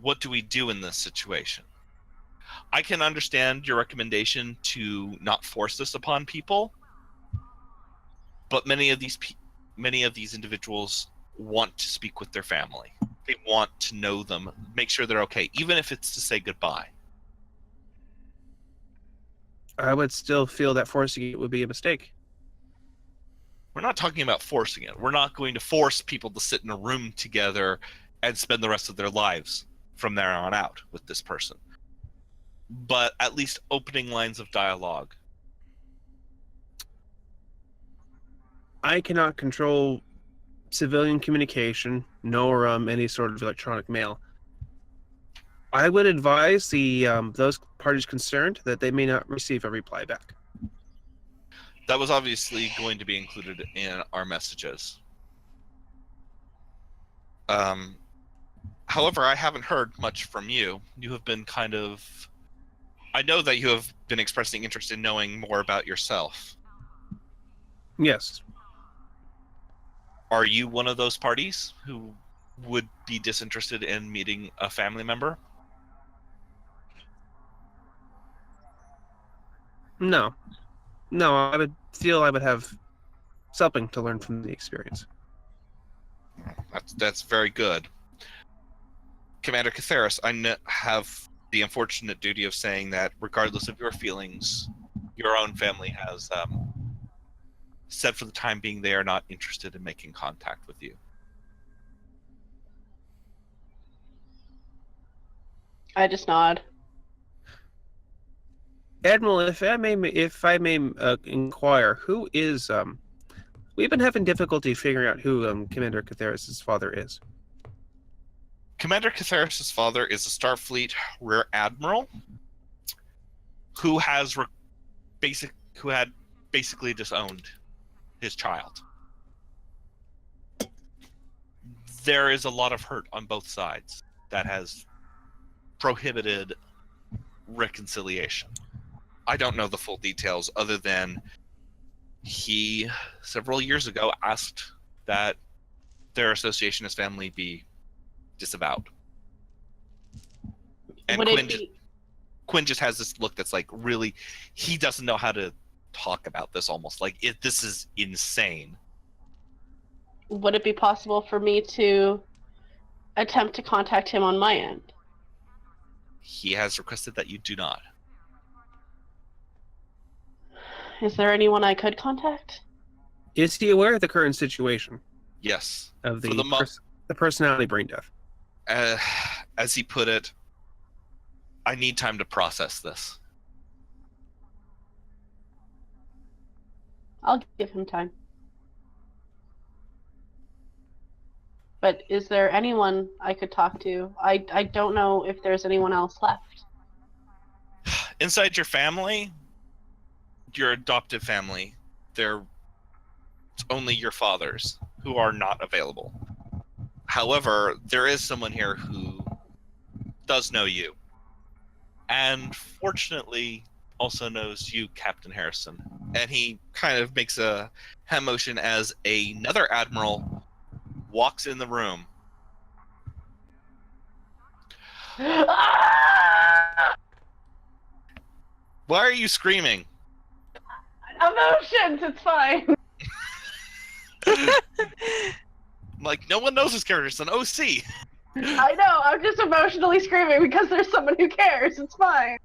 what do we do in this situation? I can understand your recommendation to not force this upon people, but many of these individuals want to speak with their family. They want to know them, make sure they're okay, even if it's to say goodbye. I would still feel that forcing it would be a mistake. We're not talking about forcing it. We're not going to force people to sit in a room together and spend the rest of their lives from there on out with this person. But at least opening lines of dialogue. I cannot control civilian communication, nor any sort of electronic mail. I would advise the those parties concerned that they may not receive a reply back. That was obviously going to be included in our messages. However, I haven't heard much from you. You have been kind of... I know that you have been expressing interest in knowing more about yourself. Yes. Are you one of those parties who would be disinterested in meeting a family member? No. No, I would feel I would have something to learn from the experience. That's very good. Commander Catheris, I have the unfortunate duty of saying that regardless of your feelings, your own family has said for the time being they are not interested in making contact with you. I just nod. Admiral, if I may inquire, who is we've been having difficulty figuring out who Commander Catheris' father is. Commander Catheris' father is a Starfleet Rear Admiral who had basically disowned his child. There is a lot of hurt on both sides that has prohibited reconciliation. I don't know the full details other than he, several years ago, asked that their association as family be disavowed. And Quinn just has this look that's like, really, he doesn't know how to talk about this, almost like this is insane. Would it be possible for me to attempt to contact him on my end? He has requested that you do not. Is there anyone I could contact? Is he aware of the current situation Yes. of the For the The personality brain death. As he put it, I need time to process this. I'll give him time. But is there anyone I could talk to? I don't know if there's anyone else left. Inside your family, your adoptive family, it's only your fathers who are not available. However, there is someone here who does know you. And fortunately, also knows you, Captain Harrison. And he kind of makes a hand motion as another admiral walks in the room. Why are you screaming? Emotions, it's fine. Like, no one knows this character. It's an OC. I know, I'm just emotionally screaming because there's someone who cares. It's fine.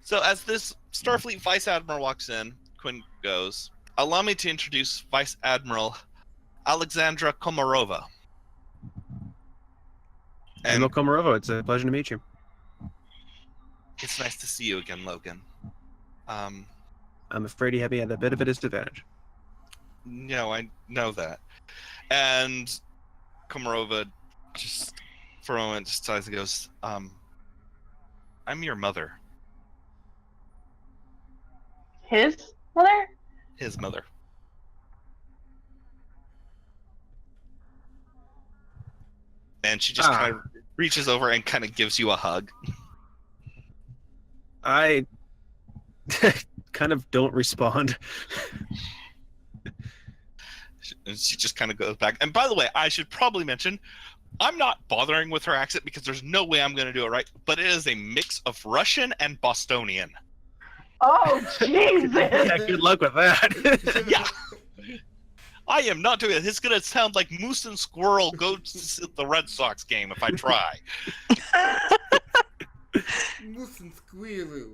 So as this Starfleet Vice Admiral walks in, Quinn goes, allow me to introduce Vice Admiral Alexandra Komarova. Admiral Komarova, it's a pleasure to meet you. It's nice to see you again, Logan. I'm afraid you have me at a bit of a disadvantage. No, I know that. And Komarova just, for a moment, just sighs and goes, I'm your mother. His mother? His mother. And she just kind of reaches over and kind of gives you a hug. I kind of don't respond. And she just kind of goes back. And by the way, I should probably mention, I'm not bothering with her accent because there's no way I'm going to do it right, but it is a mix of Russian and Bostonian. Oh, Jesus! Yeah, good luck with that. Yeah. I am not doing it. It's going to sound like Moose and Squirrel go to the Red Sox game if I try. Moose and Squirrel.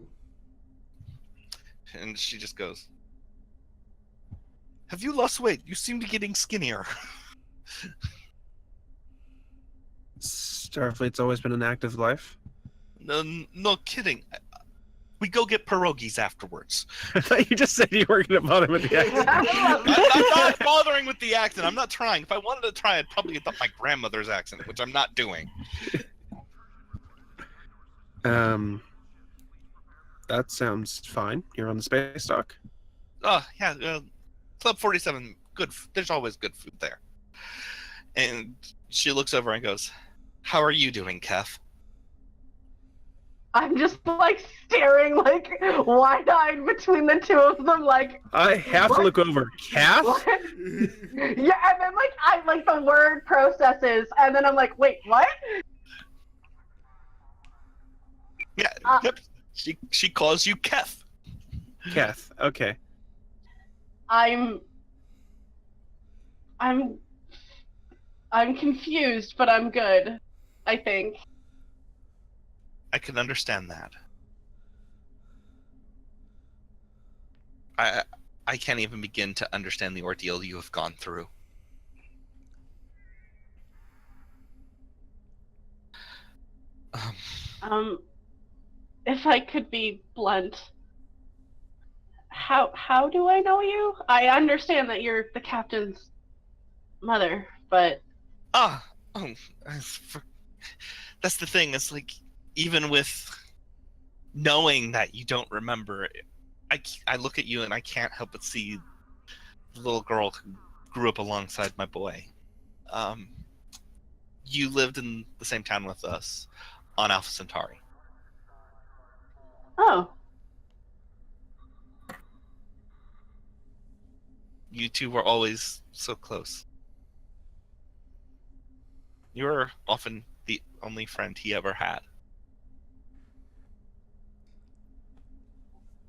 And she just goes, have you lost weight? You seem to be getting skinnier. Starfleet's always been an active life. No kidding. We go get pierogies afterwards. I thought you just said you weren't going to bother with the accent. I'm not bothering with the accent. I'm not trying. If I wanted to try, I'd probably get my grandmother's accent, which I'm not doing. That sounds fine. You're on the space dock. Oh, yeah. Club 47, good. There's always good food there. And she looks over and goes, how are you doing, Kef? I'm just like staring like wide-eyed between the two of them like I have to look over. Kath? what? Yeah, and then like I like the word processes and then I'm like, wait, what? Yeah, yep. She calls you Kef. Kath, okay. I'm confused, but I'm good, I think. I can understand that. I can't even begin to understand the ordeal you have gone through. If I could be blunt, how do I know you? I understand that you're the captain's mother, but that's the thing. It's like, even with knowing that you don't remember, I look at you and I can't help but see the little girl who grew up alongside my boy. You lived in the same town with us on Alpha Centauri. oh, You two were always so close. You were often the only friend he ever had.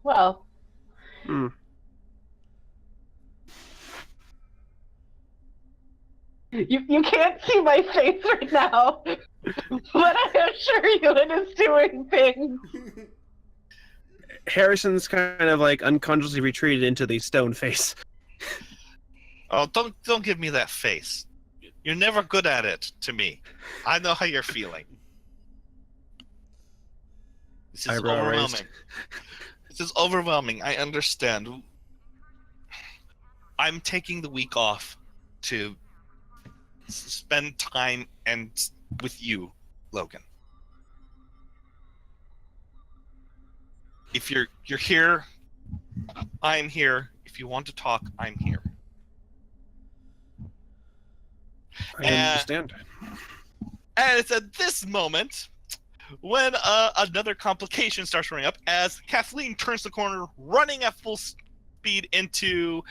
well, you can't see my face right now, but I assure you it is doing things. Harrison's kind of like unconsciously retreated into the stone face. Oh, don't give me that face. You're never good at it to me. I know how you're feeling. This is Eyebrow overwhelming. raised. This is overwhelming. I understand. I'm taking the week off to spend time with you, Logan. If you're here, I'm here. If you want to talk, I'm here. I understand. And it's at this moment when another complication starts running up as Kathleen turns the corner, running at full speed into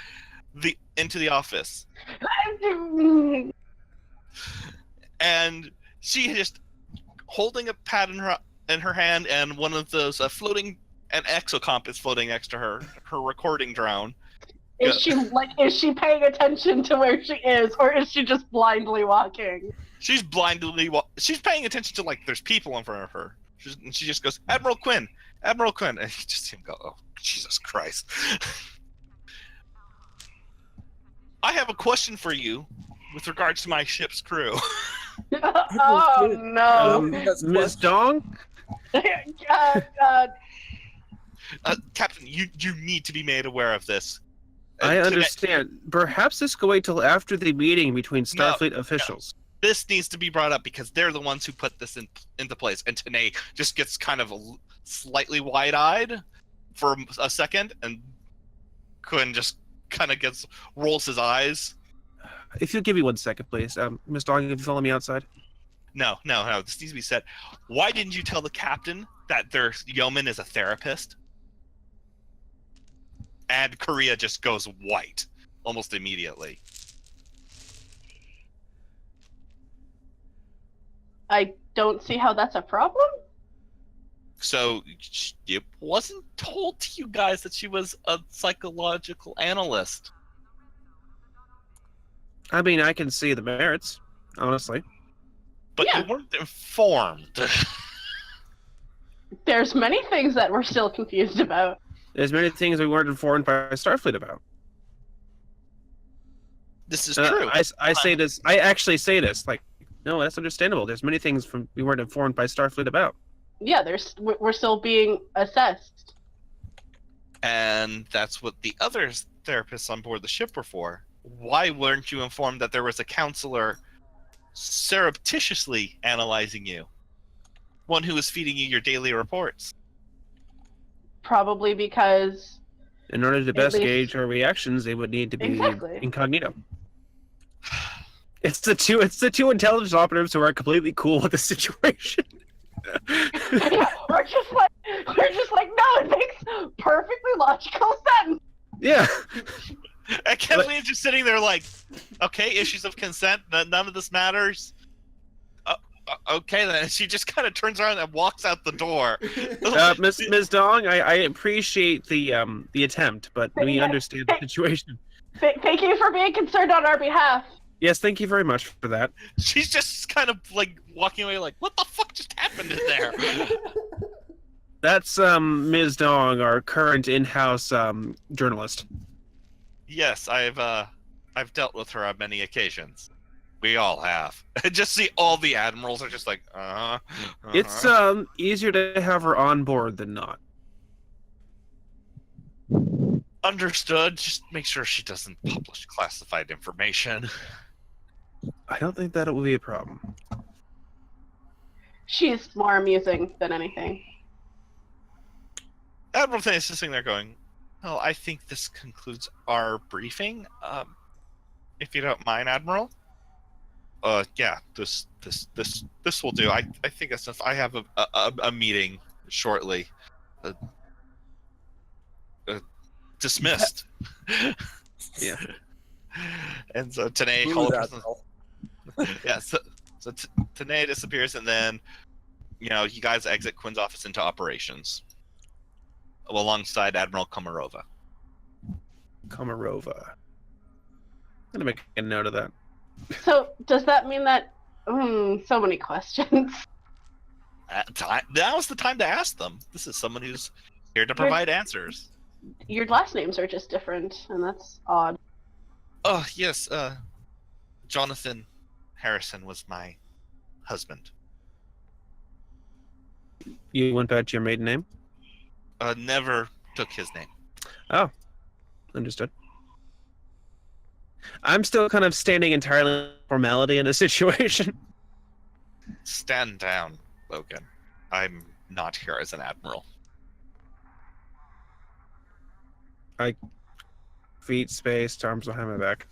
the office. And she just holding a pad in her hand, and one of those floating, an exocomp is floating next to her recording drone. Is she paying attention to where she is, or is she just blindly walking? She's she's paying attention to, like, there's people in front of her. And she just goes, Admiral Quinn. And you just see him go, oh, Jesus Christ. I have a question for you with regards to my ship's crew. Oh no. Miss Dong? God. Captain, you need to be made aware of this. I understand. Perhaps this could wait till after the meeting between Starfleet officials. This needs to be brought up because they're the ones who put this into place. And Tanae just gets kind of slightly wide-eyed for a second, and Quinn just kind of rolls his eyes. If you'll give me 1 second, please. Miss Dong, can you follow me outside? No. This needs to be said. Why didn't you tell the captain that their yeoman is a therapist? And Korea just goes white almost immediately. I don't see how that's a problem. So it wasn't told to you guys that she was a psychological analyst. I mean, I can see the merits, honestly. But Yeah. you weren't informed. There's many things that we're still confused about. There's many things we weren't informed by Starfleet about. This is true. I say this. I actually say this. Like, no, that's understandable. There's many things we weren't informed by Starfleet about. Yeah, we're still being assessed. And that's what the other therapists on board the ship were for. Why weren't you informed that there was a counselor surreptitiously analyzing you? One who was feeding you your daily reports. Probably because In order to At best least- gauge our reactions, they would need to be Exactly. incognito. It's the two intelligence operatives who are completely cool with the situation. yeah, we're just like, no, it makes perfectly logical sense. Yeah. And Kathleen's just sitting there like, okay, issues of consent, none of this matters. Okay, then she just kind of turns around and walks out the door. Ms. Dong, I appreciate the attempt, but we Yeah. understand the situation. Thank you for being concerned on our behalf. Yes, thank you very much for that. She's just kind of like walking away like, what the fuck just happened in there? That's Ms. Dong, our current in-house journalist. Yes, I've dealt with her on many occasions. We all have. Just see all the admirals are just like, It's easier to have her on board than not. Understood. Just make sure she doesn't publish classified information. I don't think that will be a problem. She's more amusing than anything. Admiral Thane is just sitting there going, "Oh, I think this concludes our briefing. If you don't mind, Admiral. Yeah, this will do. I think that's enough. I have a meeting shortly. Dismissed." Yeah. And so Tanae Ooh, calls. that's all. Yeah. So Tanae disappears, and then you guys exit Quinn's office into operations, alongside Admiral Komarova. Komarova. I'm gonna make a note of that. So does that mean that? So many questions. Now's the time to ask them. This is someone who's here to provide answers. Your last names are just different, and that's odd. Oh yes, Jonathan Harrison was my husband. You went back to your maiden name? Never took his name. Oh, understood. I'm still kind of standing entirely on formality in a situation. Stand down, Logan. I'm not here as an admiral. Feet spaced, arms behind my back.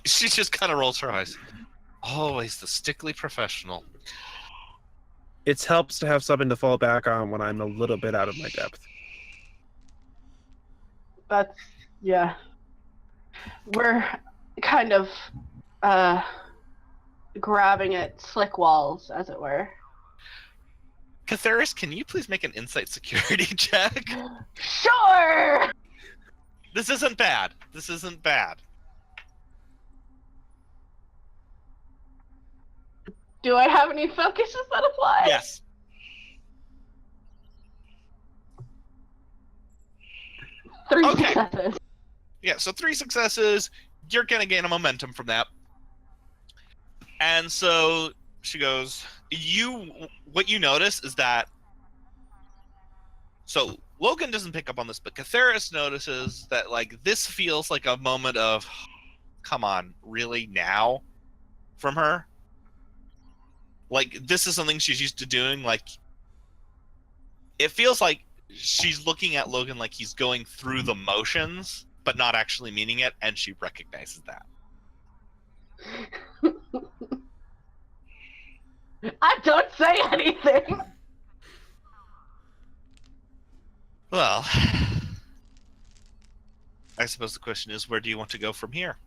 She just kind of rolls her eyes. Always the stickly professional. It helps to have something to fall back on when I'm a little bit out of my depth. That's, yeah. We're kind of grabbing at slick walls, as it were. Catheris, can you please make an insight security check? Sure! This isn't bad. This isn't bad. Do I have any focuses that apply? Yes. Three Okay. successes. Yeah, so 3 successes. You're going to gain a momentum from that. And so she goes, what you notice is that, so Logan doesn't pick up on this, but Catheris notices that, like, this feels like a moment of, come on, really now? From her? Like, this is something she's used to doing. Like, it feels like she's looking at Logan like he's going through the motions, but not actually meaning it, and she recognizes that. I don't say anything. Well, I suppose the question is, where do you want to go from here?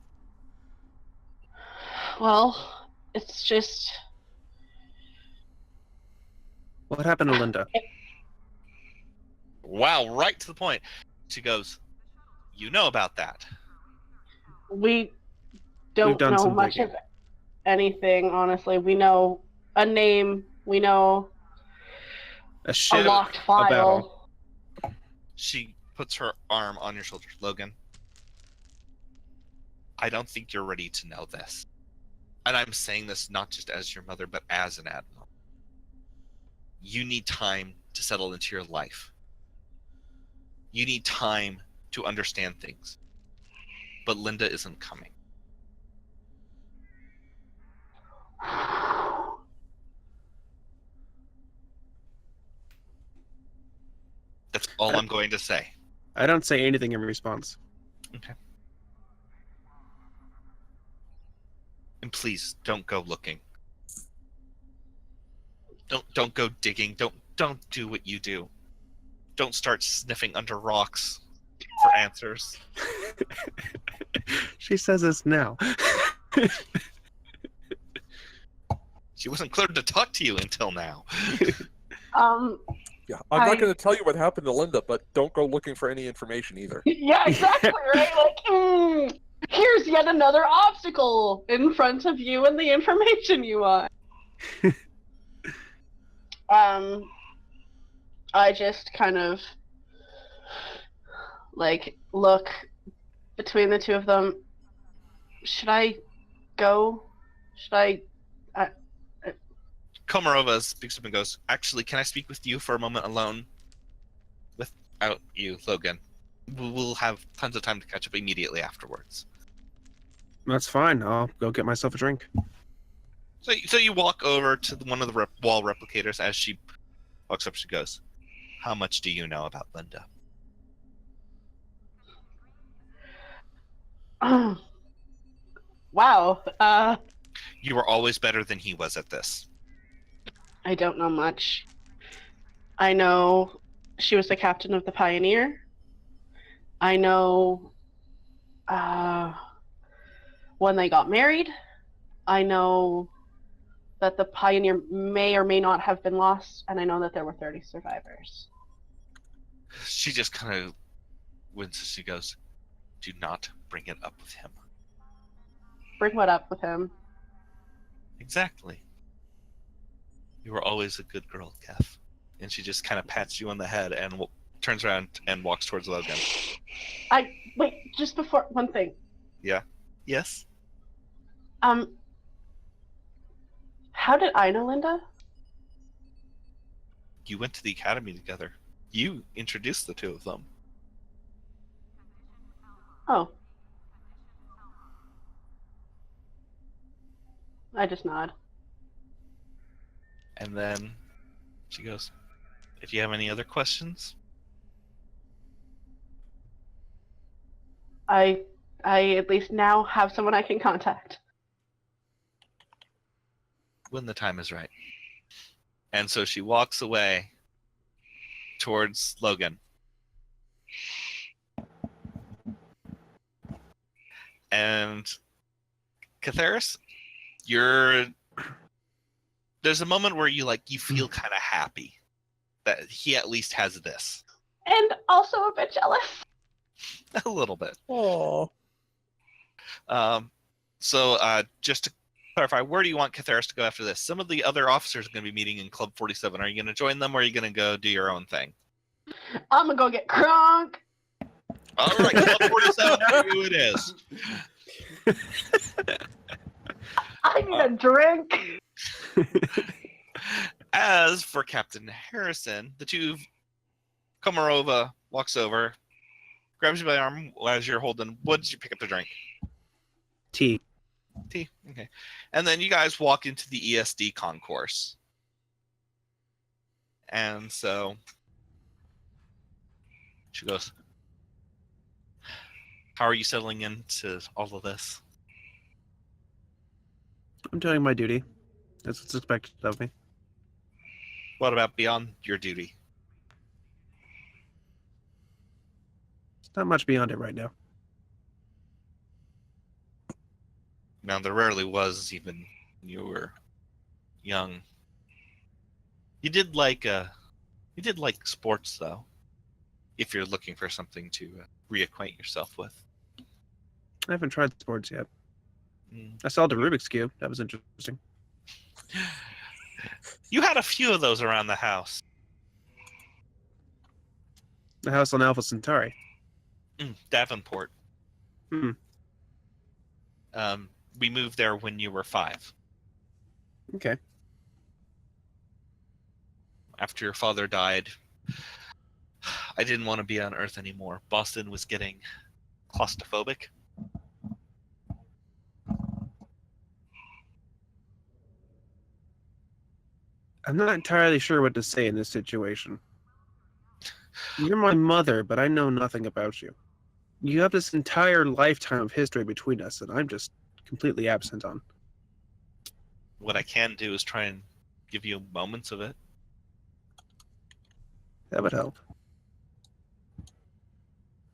Well, it's just... What happened to Linda? Wow, right to the point. She goes, you know about that. We don't done know some much digging. of anything, honestly. We know a name. We know A a ship, locked a file. battle. She puts her arm on your shoulder. Logan, I don't think you're ready to know this. And I'm saying this not just as your mother, but as an admiral. You need time to settle into your life. You need time to understand things. But Linda isn't coming. That's all I'm going to say. I don't say anything in response. Okay. And please don't go looking. Don't go digging. Don't do what you do. Don't start sniffing under rocks for answers. She says this now. She wasn't clear to talk to you until now. Yeah, I'm not going to tell you what happened to Linda, but don't go looking for any information either. Yeah, exactly, right? Like, here's yet another obstacle in front of you and the information you want. I just kind of, like, look between the two of them. Should I go? Should I... Komarova speaks up and goes, actually, can I speak with you for a moment alone? Without you, Logan. We'll have tons of time to catch up immediately afterwards. That's fine. I'll go get myself a drink. So you walk over to one of the wall replicators. As she walks up, she goes, how much do you know about Linda? Wow. You were always better than he was at this. I don't know much. I know she was the captain of the Pioneer. I know when they got married. I know that the Pioneer may or may not have been lost, and I know that there were 30 survivors. She just kind of winces. She goes, do not bring it up with him. Bring what up with him? Exactly. You were always a good girl, Kath. And she just kind of pats you on the head and turns around and walks towards Logan. Wait, just before, one thing. Yeah. Yes? How did I know Linda? You went to the academy together. You introduced the two of them. Oh. I just nod. And then she goes, if you have any other questions, I at least now have someone I can contact. when the time is right. And so she walks away towards Logan. And Catharis, there's a moment where you feel kind of happy that he at least has this. And also a bit jealous. A little bit. Oh. So just to clarify, where do you want Catharis to go after this? Some of the other officers are going to be meeting in Club 47. Are you going to join them, or are you going to go do your own thing? I'm gonna go get crunk. All right, Club 47 for you it is. I need a drink. As for Captain Harrison, the two Komarova walks over, grabs you by the arm as you're holding. What did you pick up to drink? Tea. Tea. Okay. And then you guys walk into the ESD concourse. And so she goes, how are you settling into all of this? I'm doing my duty. That's what's expected of me. What about beyond your duty? It's not much beyond it right now. Now, there rarely was, even when you were young. You did like sports, though, if you're looking for something to reacquaint yourself with. I haven't tried sports yet. Mm. I saw the Rubik's Cube. That was interesting. You had a few of those around the house. The house on Alpha Centauri. Davenport. Hmm. We moved there when you were 5. Okay. After your father died, I didn't want to be on Earth anymore. Boston was getting claustrophobic. I'm not entirely sure what to say in this situation. You're my mother, but I know nothing about you. You have this entire lifetime of history between us that I'm just completely absent on. What I can do is try and give you moments of it. That would help.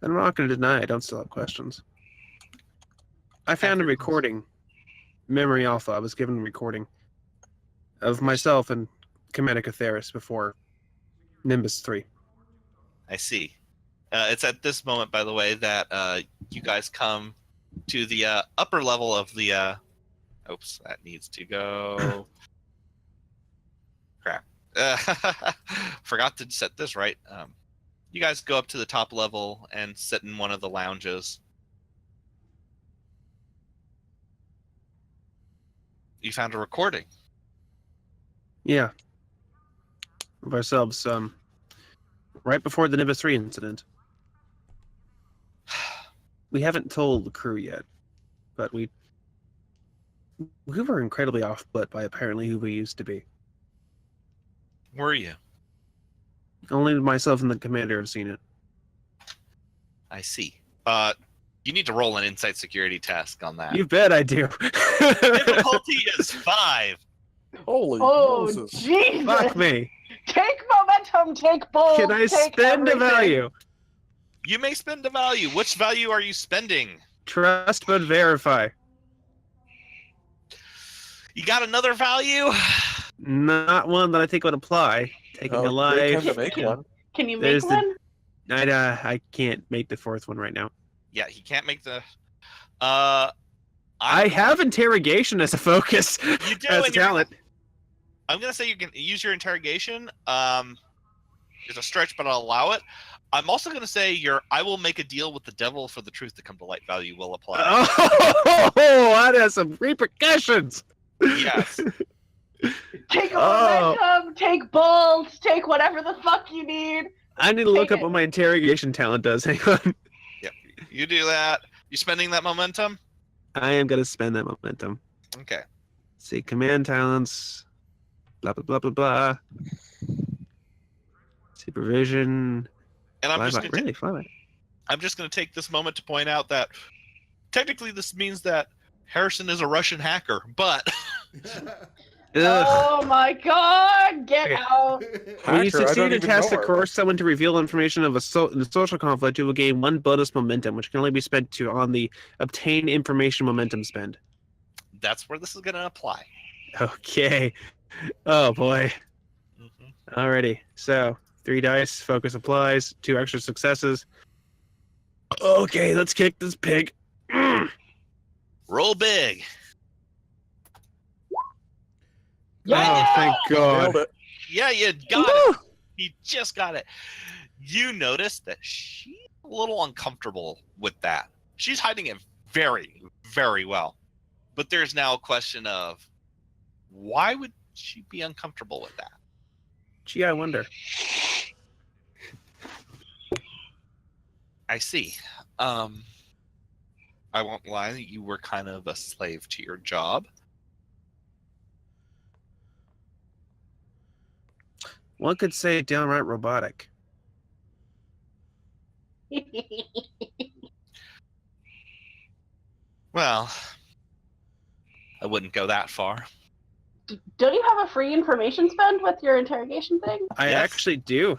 I'm not going to deny I don't still have questions. I found a recording. Memory Alpha. I was given a recording of myself and Commander Catharis before Nimbus 3. I see. It's at this moment, by the way, that you guys come to the upper level of the... oops, that needs to go... Crap. Forgot to set this right. You guys go up to the top level and sit in one of the lounges. You found a recording. Yeah. Of ourselves, right before the Nimbus 3 incident. We haven't told the crew yet, but we were incredibly off-put by apparently who we used to be. Were you? Only myself and the commander have seen it. I see. You need to roll an insight security task on that. You bet I do. Difficulty is 5. Holy Oh, Moses. Jesus! Fuck me. Take momentum, take bold, Can I take spend a everything. value? You may spend a value. Which value are you spending? Trust but verify. You got another value? Not one that I think would apply. Taking a Great time life. to make one. Can you There's make the- one? I can't make the 4th one right now. Yeah, he can't make the... I have interrogation as a focus. You do, as a and you're- talent. I'm going to say you can use your interrogation. is a stretch, but I'll allow it. I'm also going to say I will make a deal with the devil for the truth to come to light value will apply. Oh, that has some repercussions. Yes. Take a Oh. momentum, take bolts, take whatever the fuck you need. I need to look Take up it. what my interrogation talent does. Hang on. Yep. You do that. You spending that momentum? I am going to spend that momentum. Okay. See, command talents, blah, blah, blah, blah, blah. Supervision. And I'm Flyby. just going to Really? Flyby. I'm just going to take this moment to point out that technically this means that Harrison is a Russian hacker, but Ugh. Oh my god, get Okay. out. When you Hacker, I succeed don't in a even task know to her. coerce someone to reveal information of a social conflict, you will gain 1 bonus momentum, which can only be spent on the obtain information momentum spend. that's where this is going to apply. Okay. Oh boy. Mhm. Alrighty. So 3 dice, focus applies, 2 extra successes. Okay, let's kick this pig. Roll big. Yeah. Oh, thank Nailed God. it. Yeah, you got it. You just got it. You notice that she's a little uncomfortable with that. She's hiding it very, very well. But there's now a question of why would she be uncomfortable with that? Gee, I wonder. I see. I won't lie, you were kind of a slave to your job. One could say downright robotic. Well, I wouldn't go that far. Don't you have a free information spend with your interrogation thing? I Yes. actually do.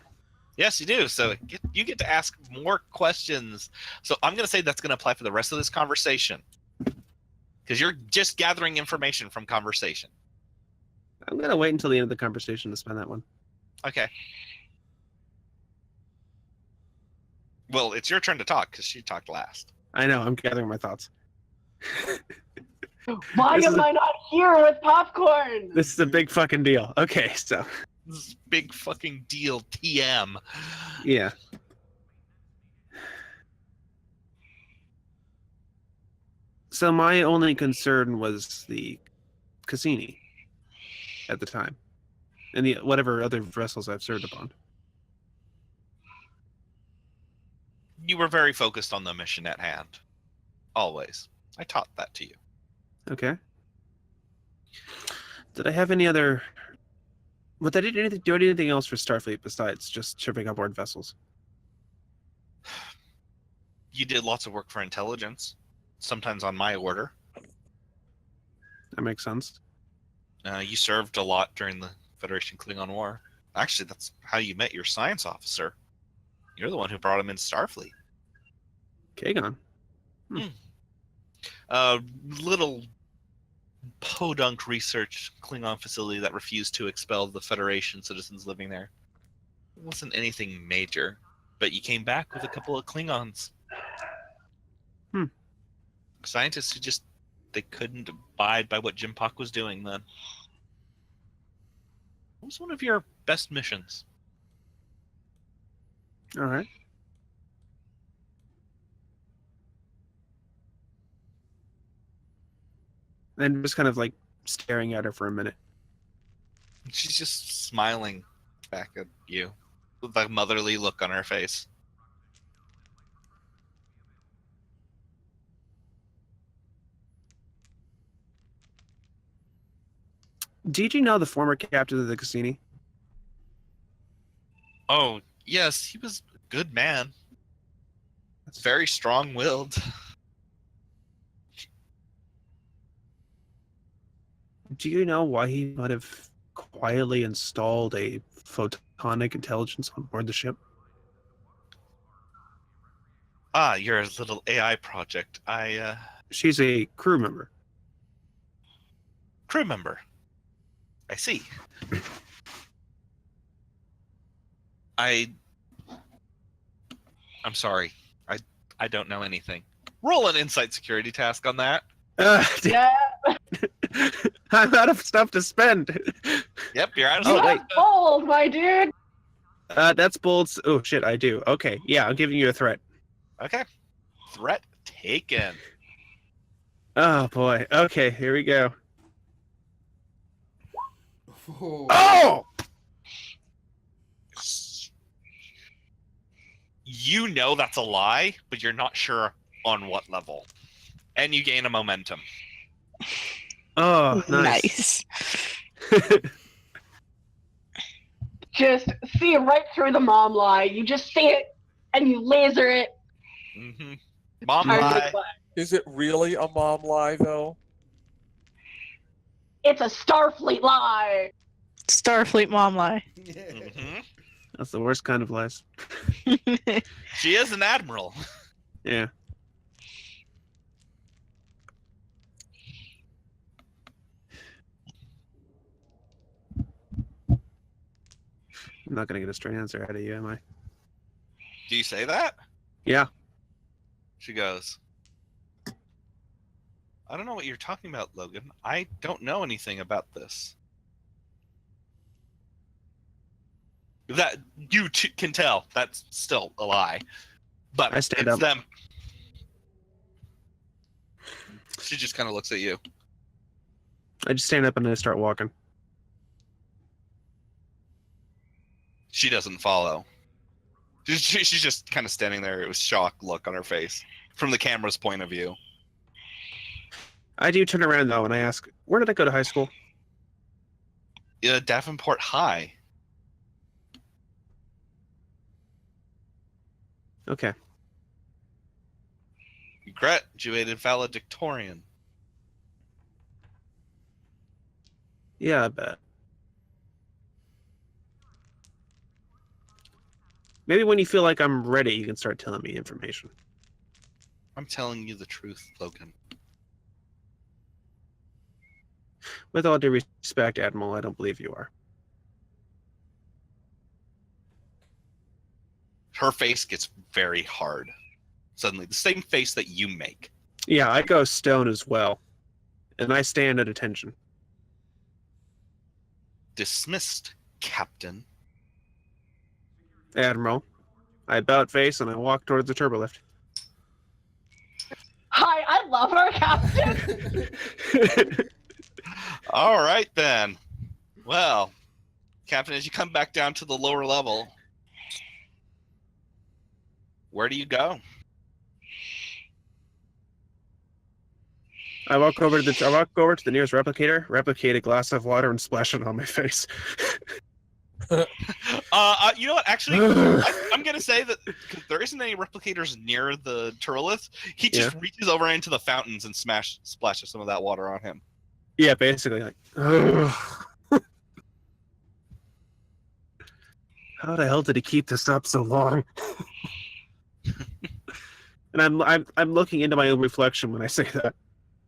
Yes, you do. So you get to ask more questions. So I'm going to say that's going to apply for the rest of this conversation. Because you're just gathering information from conversation. I'm gonna wait until the end of the conversation to spend that one. Okay. Well, it's your turn to talk because she talked last. I know, I'm gathering my thoughts. Why This is am I not here with popcorn? This is a big fucking deal. Okay, so This is a big fucking deal, TM. yeah. So my only concern was the Cassini at the time, and the whatever other vessels I've served upon. You were very focused on the mission at hand. Always. I taught that to you. Okay. Did I have any other? But I didn't do anything else for Starfleet besides just shipping aboard vessels. You did lots of work for intelligence, sometimes on my order. That makes sense. You served a lot during the Federation Klingon War. Actually, that's how you met your science officer. You're the one who brought him in Starfleet. Kagon. Little podunk research Klingon facility that refused to expel the Federation citizens living there. It wasn't anything major, but you came back with a couple of Klingons. Scientists who just, they couldn't abide by what Jim Pock was doing then. What was one of your best missions? All right. And just kind of like staring at her for a minute. She's just smiling back at you with a motherly look on her face. Did you know the former captain of the Cassini? Oh, yes, he was a good man. Very strong-willed. Do you know why he might have quietly installed a photonic intelligence on board the ship? Ah, your little AI project. She's a crew member. Crew member. I see. I'm sorry. I don't know anything. Roll an insight security task on that. Yeah, I'm out of stuff to spend. Yep, you're out of Oh, you stuff. wait. got bold, my dude. That's bold. Oh shit, I do. Okay, yeah, I'm giving you a threat. Okay. Threat taken. Oh boy. Okay, here we go. Oh. Oh! You know that's a lie, but you're not sure on what level. And you gain a momentum. Oh, nice. Just see right through the mom lie. You just see it and you laser it. Mm-hmm. Mom Hard to lie. explain. Is it really a mom lie, though? It's a Starfleet lie. Starfleet mom lie. Mm-hmm. That's the worst kind of lies. She is an admiral. Yeah. I'm not gonna get a straight answer out of you, am I? Do you say that? Yeah. She goes, I don't know what you're talking about, Logan. I don't know anything about this. That you can tell that's still a lie. But I stand it's up. them. She just kind of looks at you. I just stand up and I start walking. She doesn't follow. She's just kind of standing there with shock look on her face from the camera's point of view. I do turn around though and I ask, where did I go to high school? Davenport High. Okay. You graduated valedictorian. Yeah, I bet. Maybe when you feel like I'm ready, you can start telling me information. I'm telling you the truth, Logan. With all due respect, Admiral, I don't believe you are. Her face gets very hard. Suddenly, the same face that you make. Yeah, I go stone as well. And I stand at attention. Dismissed, Captain. Admiral. I about face and I walk towards the turbolift. Hi, I love her, Captain. All right, then. Well, Captain, as you come back down to the lower level, where do you go? I walk over to the nearest replicator, replicate a glass of water, and splash it on my face. You know what? Actually, I'm gonna say that there isn't any replicators near the turlet. He just reaches over into the fountains and splashes some of that water on him. Yeah, basically, like, how the hell did he keep this up so long? And I'm looking into my own reflection when I say that.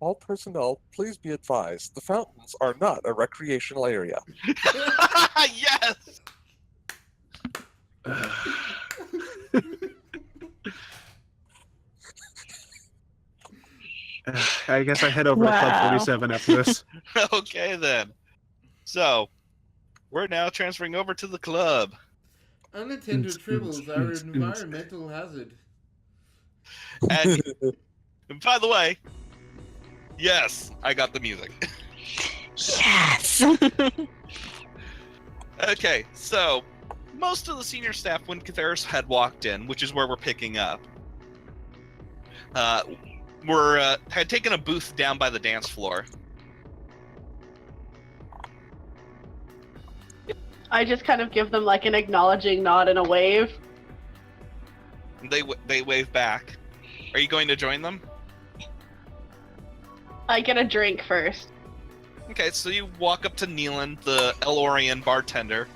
All personnel, please be advised, the fountains are not a recreational area. Yes. I guess I head over to Club 47 after this. Okay, then. So, we're now transferring over to the club. Unattended tribbles are an environmental hazard. And by the way, yes, I got the music. Yes. Okay, so most of the senior staff, when Catheris had walked in, which is where we're picking up, had taken a booth down by the dance floor. I just kind of give them like an acknowledging nod and a wave. They wave back. Are you going to join them? I get a drink first. Okay, so you walk up to Neelan, the Elorian bartender.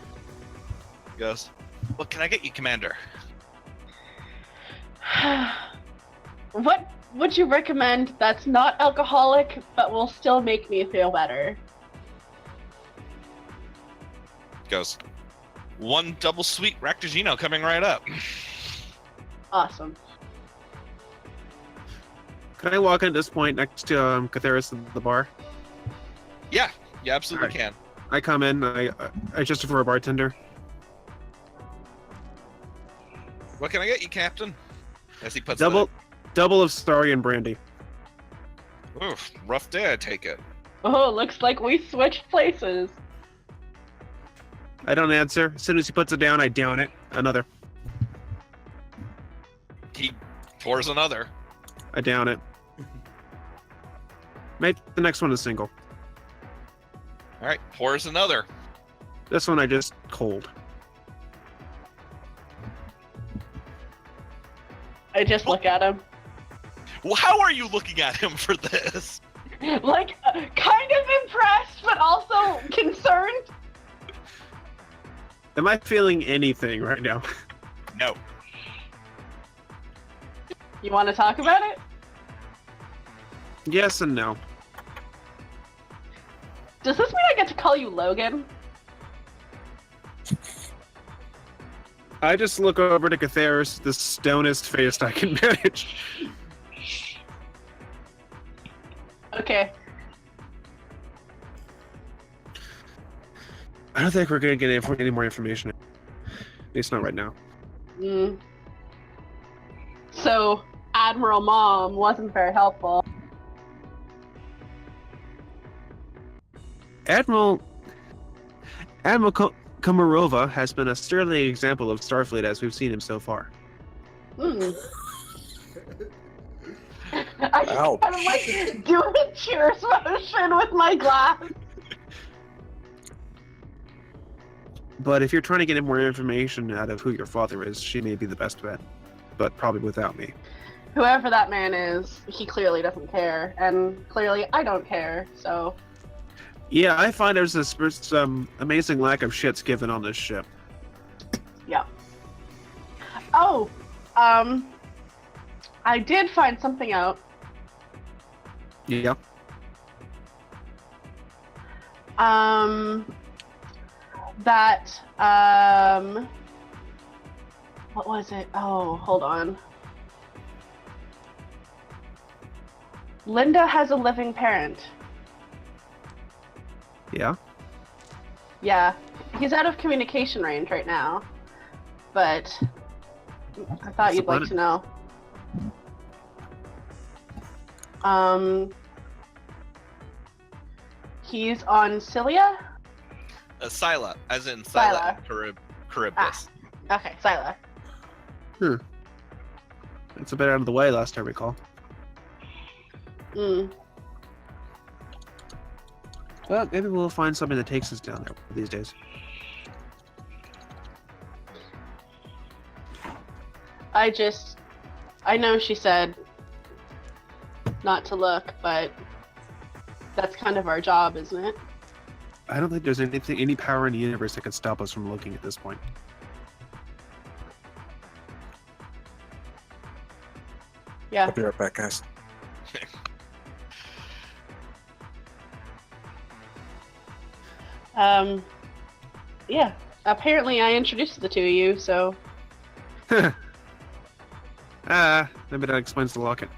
He goes, "What can I get you, Commander?" What would you recommend that's not alcoholic but will still make me feel better? He goes, "One double sweet Ractagino coming right up." Awesome. Can I walk in at this point next to Catheris in the bar? Yeah, you absolutely Alright. can. I come in, I gesture for a bartender. What can I get you, Captain? As he puts Double of Starry and Brandy. Oof, rough day, I take it. Oh, looks like we switched places. I don't answer. As soon as he puts it down, I down it. Another. He pours another. I down it. Make the next one a single. All right, pours another. This one I just cold. I just look at him. Well, how are you looking at him for this? Like, kind of impressed, but also concerned. Am I feeling anything right now? No. You want to talk about it? Yes and no. Does this mean I get to call you Logan? I just look over to Catheris, the stonest face I can manage. Okay. I don't think we're gonna get any more information. At least not right now. So, Admiral Mom wasn't very helpful. Admiral Komarova has been a sterling example of Starfleet as we've seen him so far. I just Ouch. kind of like do a cheers motion with my glass. But if you're trying to get more information out of who your father is, she may be the best bet. But probably without me. Whoever that man is, he clearly doesn't care, and clearly I don't care, so... Yeah, I find there's this amazing lack of shits given on this ship. Yeah. Oh, I did find something out. Yeah. That, what was it? Oh, hold on. Linda has a living parent. Yeah? Yeah, he's out of communication range right now, but I thought you'd like to know. He's on Cilia? Scylla, as in Scylla. Scylla, Charybdis. Okay, Scylla. It's a bit out of the way last I recall. Well, maybe we'll find something that takes us down there these days. I know she said not to look, but that's kind of our job, isn't it? I don't think there's any power in the universe that could stop us from looking at this point. Yeah. I'll be right back, guys. Yeah. Apparently I introduced the two of you, so... Maybe that explains the locket.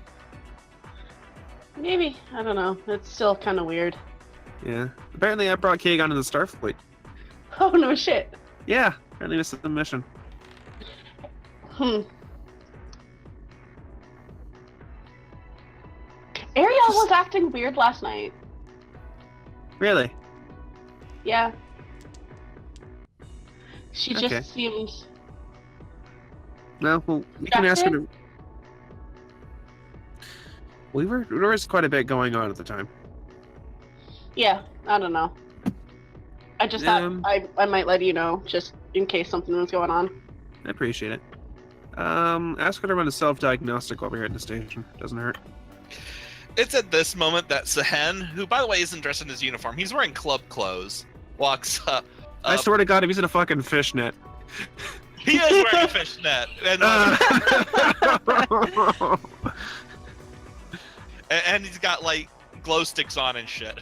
Maybe. I don't know. It's still kind of weird. Yeah. Apparently I brought Kagan to the Starfleet. Oh, no shit. Yeah. Apparently this is the mission. Ariel was acting weird last night. Really? Yeah. She Okay. just seems... No, well, you can ask her to... There was quite a bit going on at the time. Yeah, I don't know. I just thought I might let you know, just in case something was going on. I appreciate it. Ask her to run a self-diagnostic while we're here at the station. Doesn't hurt. It's at this moment that Sahen, who by the way isn't dressed in his uniform, he's wearing club clothes, walks up. I swear to God, if he's in a fucking fishnet. He is wearing a fishnet. And he's got like glow sticks on and shit.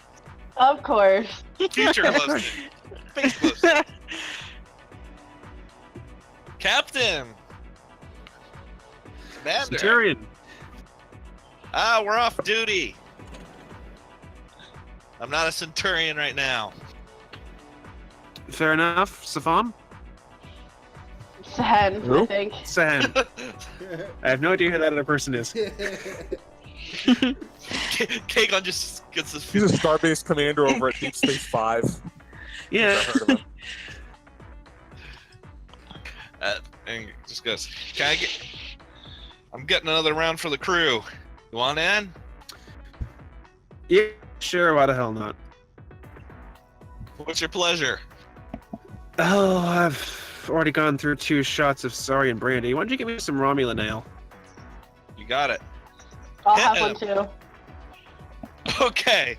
Of course. Future glow stick. Face glow stick. Captain! Commander! Centurion! We're off duty. I'm not a Centurion right now. Fair enough. Safam? Sehen, I Who? think. Sam. I have no idea who that other person is. Kagon just gets this. He's a Starbase commander over at Deep Space 5. Yeah. I've heard of him. And just goes, "Can I get? I'm getting another round for the crew. You want in?" Yeah, sure, why the hell not? What's your pleasure? Oh, I've already gone through 2 shots of Sorry and Brandy. Why don't you give me some Romulan ale? You got it. I'll have one too. Okay.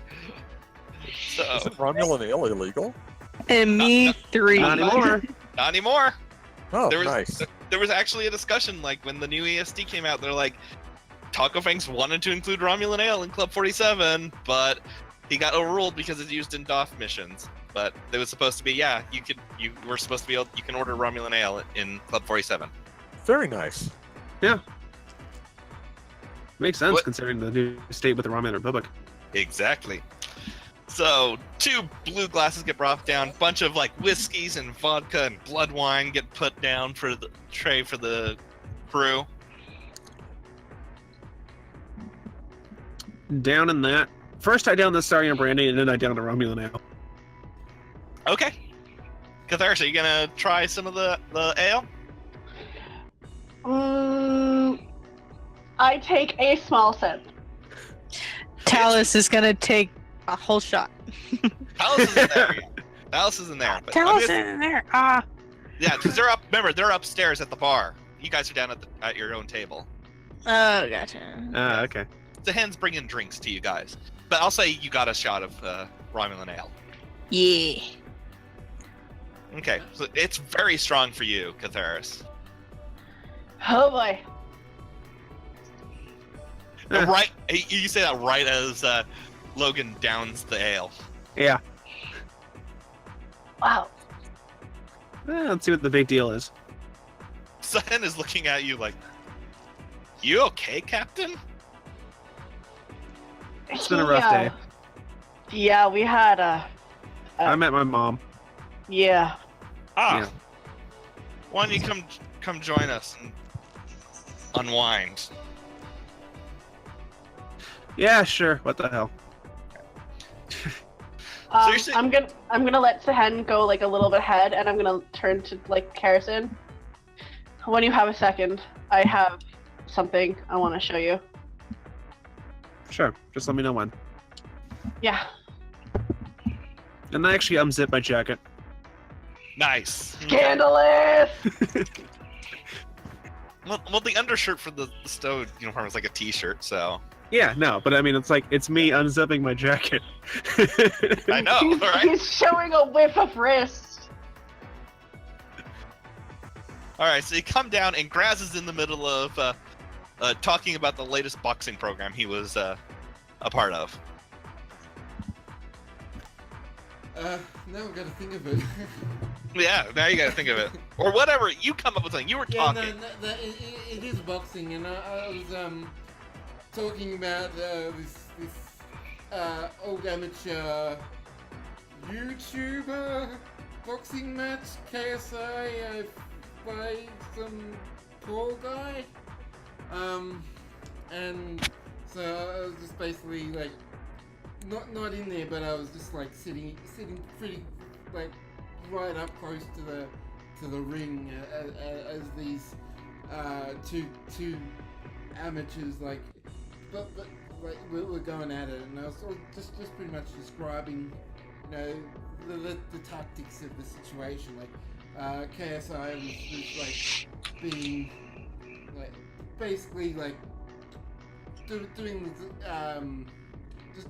So Isn't Romulan ale illegal? And me 3. Not anymore. not anymore. Oh, There was nice. there was actually a discussion like when the new ESD came out. They're like, Taco Fangs wanted to include Romulan ale in Club 47, but he got overruled because it's used in DOF missions. But it was supposed to be, yeah, you were supposed to be able, you can order Romulan ale in Club 47. Very nice. Makes sense What? considering the new state with the Romulan Republic. Exactly. So 2 blue glasses get brought down, bunch of like whiskeys and vodka and blood wine get put down for the tray for the crew. Down in that. First I down the Sorry and Brandy, and then I down the Romulan ale. Okay. Catharsis, are you gonna try some of the ale? I take a small sip. Talus is gonna take a whole shot. Talus is in there. Talus is in there. But Talus is in there. Ah. yeah, because they're up. Remember, they're upstairs at the bar. You guys are down at your own table. Oh, gotcha. Okay. The hens bring in drinks to you guys. But I'll say you got a shot of Romulan ale. Yeah. Okay, so it's very strong for you, Catharsis. Oh boy. Right, you say that right as Logan downs the ale. Yeah. Wow. Let's see what the big deal is. Sen is looking at you like, "You okay, Captain?" It's been a rough day. Yeah, we had I met my mom. yeah. Ah, Yeah. why don't you come join us and unwind? Yeah, sure. What the hell? you're saying- I'm gonna let Sehen go like a little bit ahead, and I'm gonna turn to like Harrison. When you have a second, I have something I want to show you. Sure. Just let me know when. Yeah. And I actually unzip my jacket. Nice. Scandalous. Well, the undershirt for the Stowe uniform is like a T-shirt, so Yeah, no, but I mean, it's me unzipping my jacket. I know, he's, right? he's showing a whiff of wrist. All right, so you come down, and Graz is in the middle of talking about the latest boxing program he was a part of. Now I've got to think of it. Yeah, now you got to think of it, or whatever. You come up with something. You were Yeah, talking. it is boxing, and I was talking about this old amateur YouTuber boxing match, KSI, by some poor guy, and so I was just basically like not in there, but I was just like sitting pretty like right up close to the ring as these two amateurs like but like we're going at it, and I was sort of just pretty much describing, you know, the tactics of the situation. Like KSI was like being like basically like doing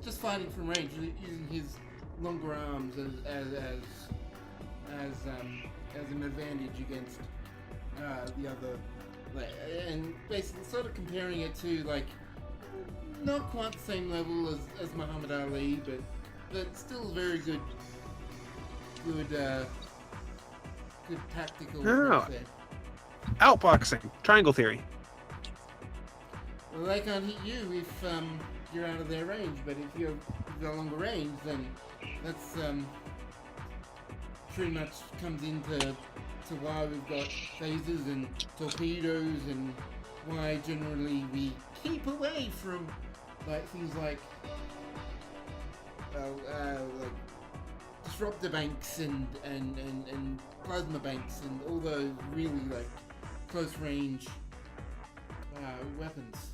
just fighting from range, using his longer arms as an advantage against the other, like, and basically sort of comparing it to like not quite the same level as Muhammad Ali, but still very good tactical. Oh. set. Outboxing. Triangle theory. Well, they can't hit you if you're out of their range, but if you're longer range, then that's pretty much comes into why we've got phasers and torpedoes and why generally we keep away from like things like disruptor banks and plasma banks and all those really like close range weapons.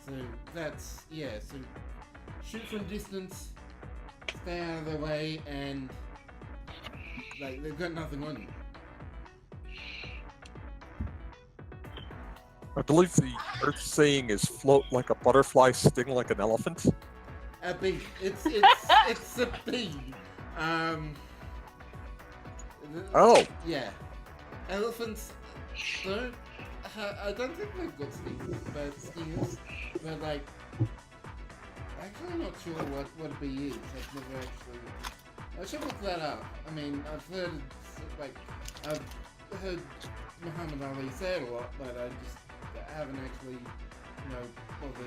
So that's so shoot from distance, stay out of their way, and like they've got nothing on you. I believe the Earth saying is float like a butterfly, sting like an elephant. A bee. It's a bee. Oh. Yeah. Elephants don't. I don't think they've got stingers, but like, actually, I'm not sure what a bee is. I've never actually. I should look that up. I mean, I've heard Muhammad Ali say it a lot, but I haven't actually, bothered to.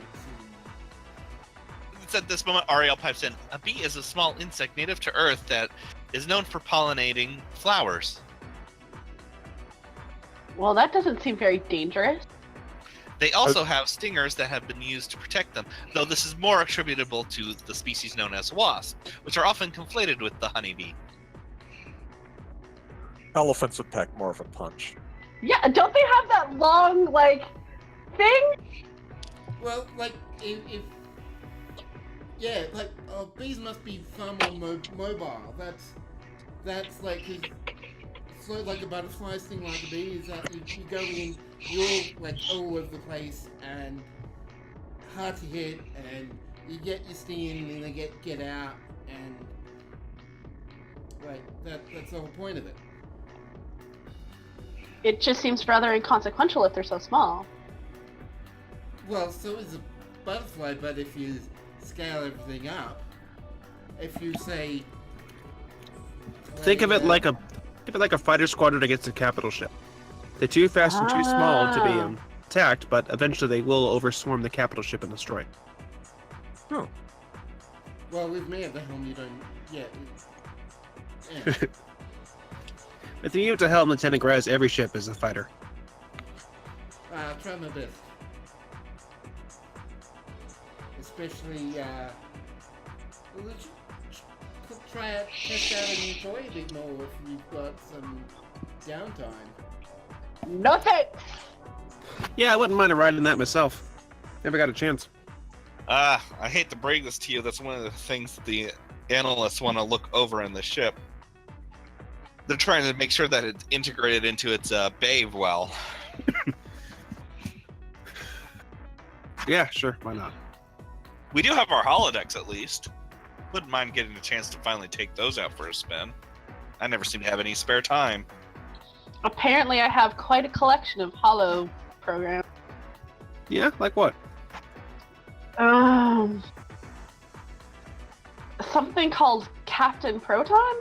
It's at this moment Ariel pipes in. A bee is a small insect native to Earth that is known for pollinating flowers. Well, that doesn't seem very dangerous. They also have stingers that have been used to protect them, though this is more attributable to the species known as wasp, which are often conflated with the honeybee. Elephants would pack more of a punch. Yeah, don't they have that long, like, thing? Well, like, if bees must be far more mobile. That's like, float like a butterfly, sting like a bee. Is that you go in, you're like all over the place and hard to hit, and you get your sting in, and they get out, and like that's the whole point of it. It just seems rather inconsequential if they're so small. Well, so is a butterfly, but if you scale everything up, if you say, Think of it like a fighter squadron against a capital ship. They're too fast and too small to be attacked, but eventually they will overswarm the capital ship and destroy. Oh. Well, with me at the helm, you don't. Yeah. If you use a helm, Lieutenant Graz, every ship is a fighter. Try my best. Especially, test out a new toy a bit more if you've got some downtime. No thanks! Yeah, I wouldn't mind riding that myself. Never got a chance. I hate to break this to you, that's one of the things that the analysts want to look over in the ship. They're trying to make sure that it's integrated into its bay well. Yeah, sure, why not? We do have our holodecks at least. Wouldn't mind getting a chance to finally take those out for a spin. I never seem to have any spare time. Apparently I have quite a collection of holo programs. Yeah, like what? Something called Captain Proton?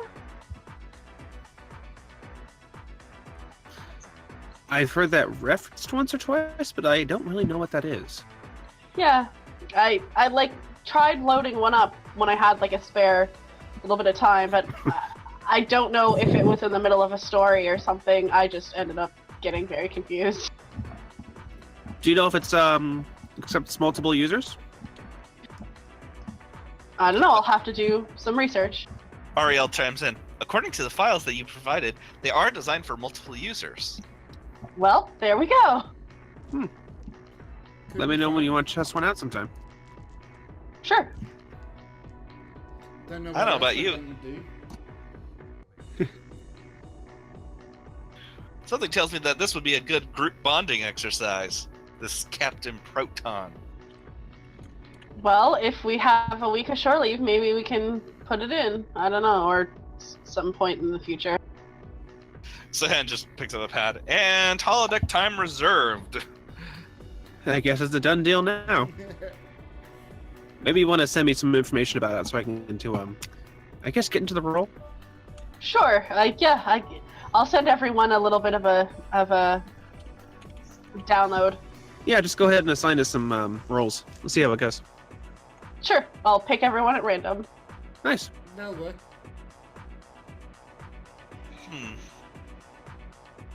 I've heard that referenced once or twice, but I don't really know what that is. Yeah, I like tried loading one up when I had like a spare little bit of time, but I don't know if it was in the middle of a story or something. I just ended up getting very confused. Do you know if it's accepts multiple users? I don't know, I'll have to do some research. Ariel chimes in. According to the files that you provided, they are designed for multiple users. Well, there we go. Let me know when you want to test one out sometime. Sure. I don't know about you. Something tells me that this would be a good group bonding exercise. This Captain Proton. Well, if we have a week of shore leave, maybe we can put it in. I don't know, or some point in the future. Sahan just picks up a pad. And holodeck time reserved. I guess it's a done deal now. Maybe you want to send me some information about that so I can get into I guess get into the role. Sure. I'll send everyone a little bit of a download. Yeah, just go ahead and assign us some roles. Let's see how it goes. Sure. I'll pick everyone at random. Nice. That'll work.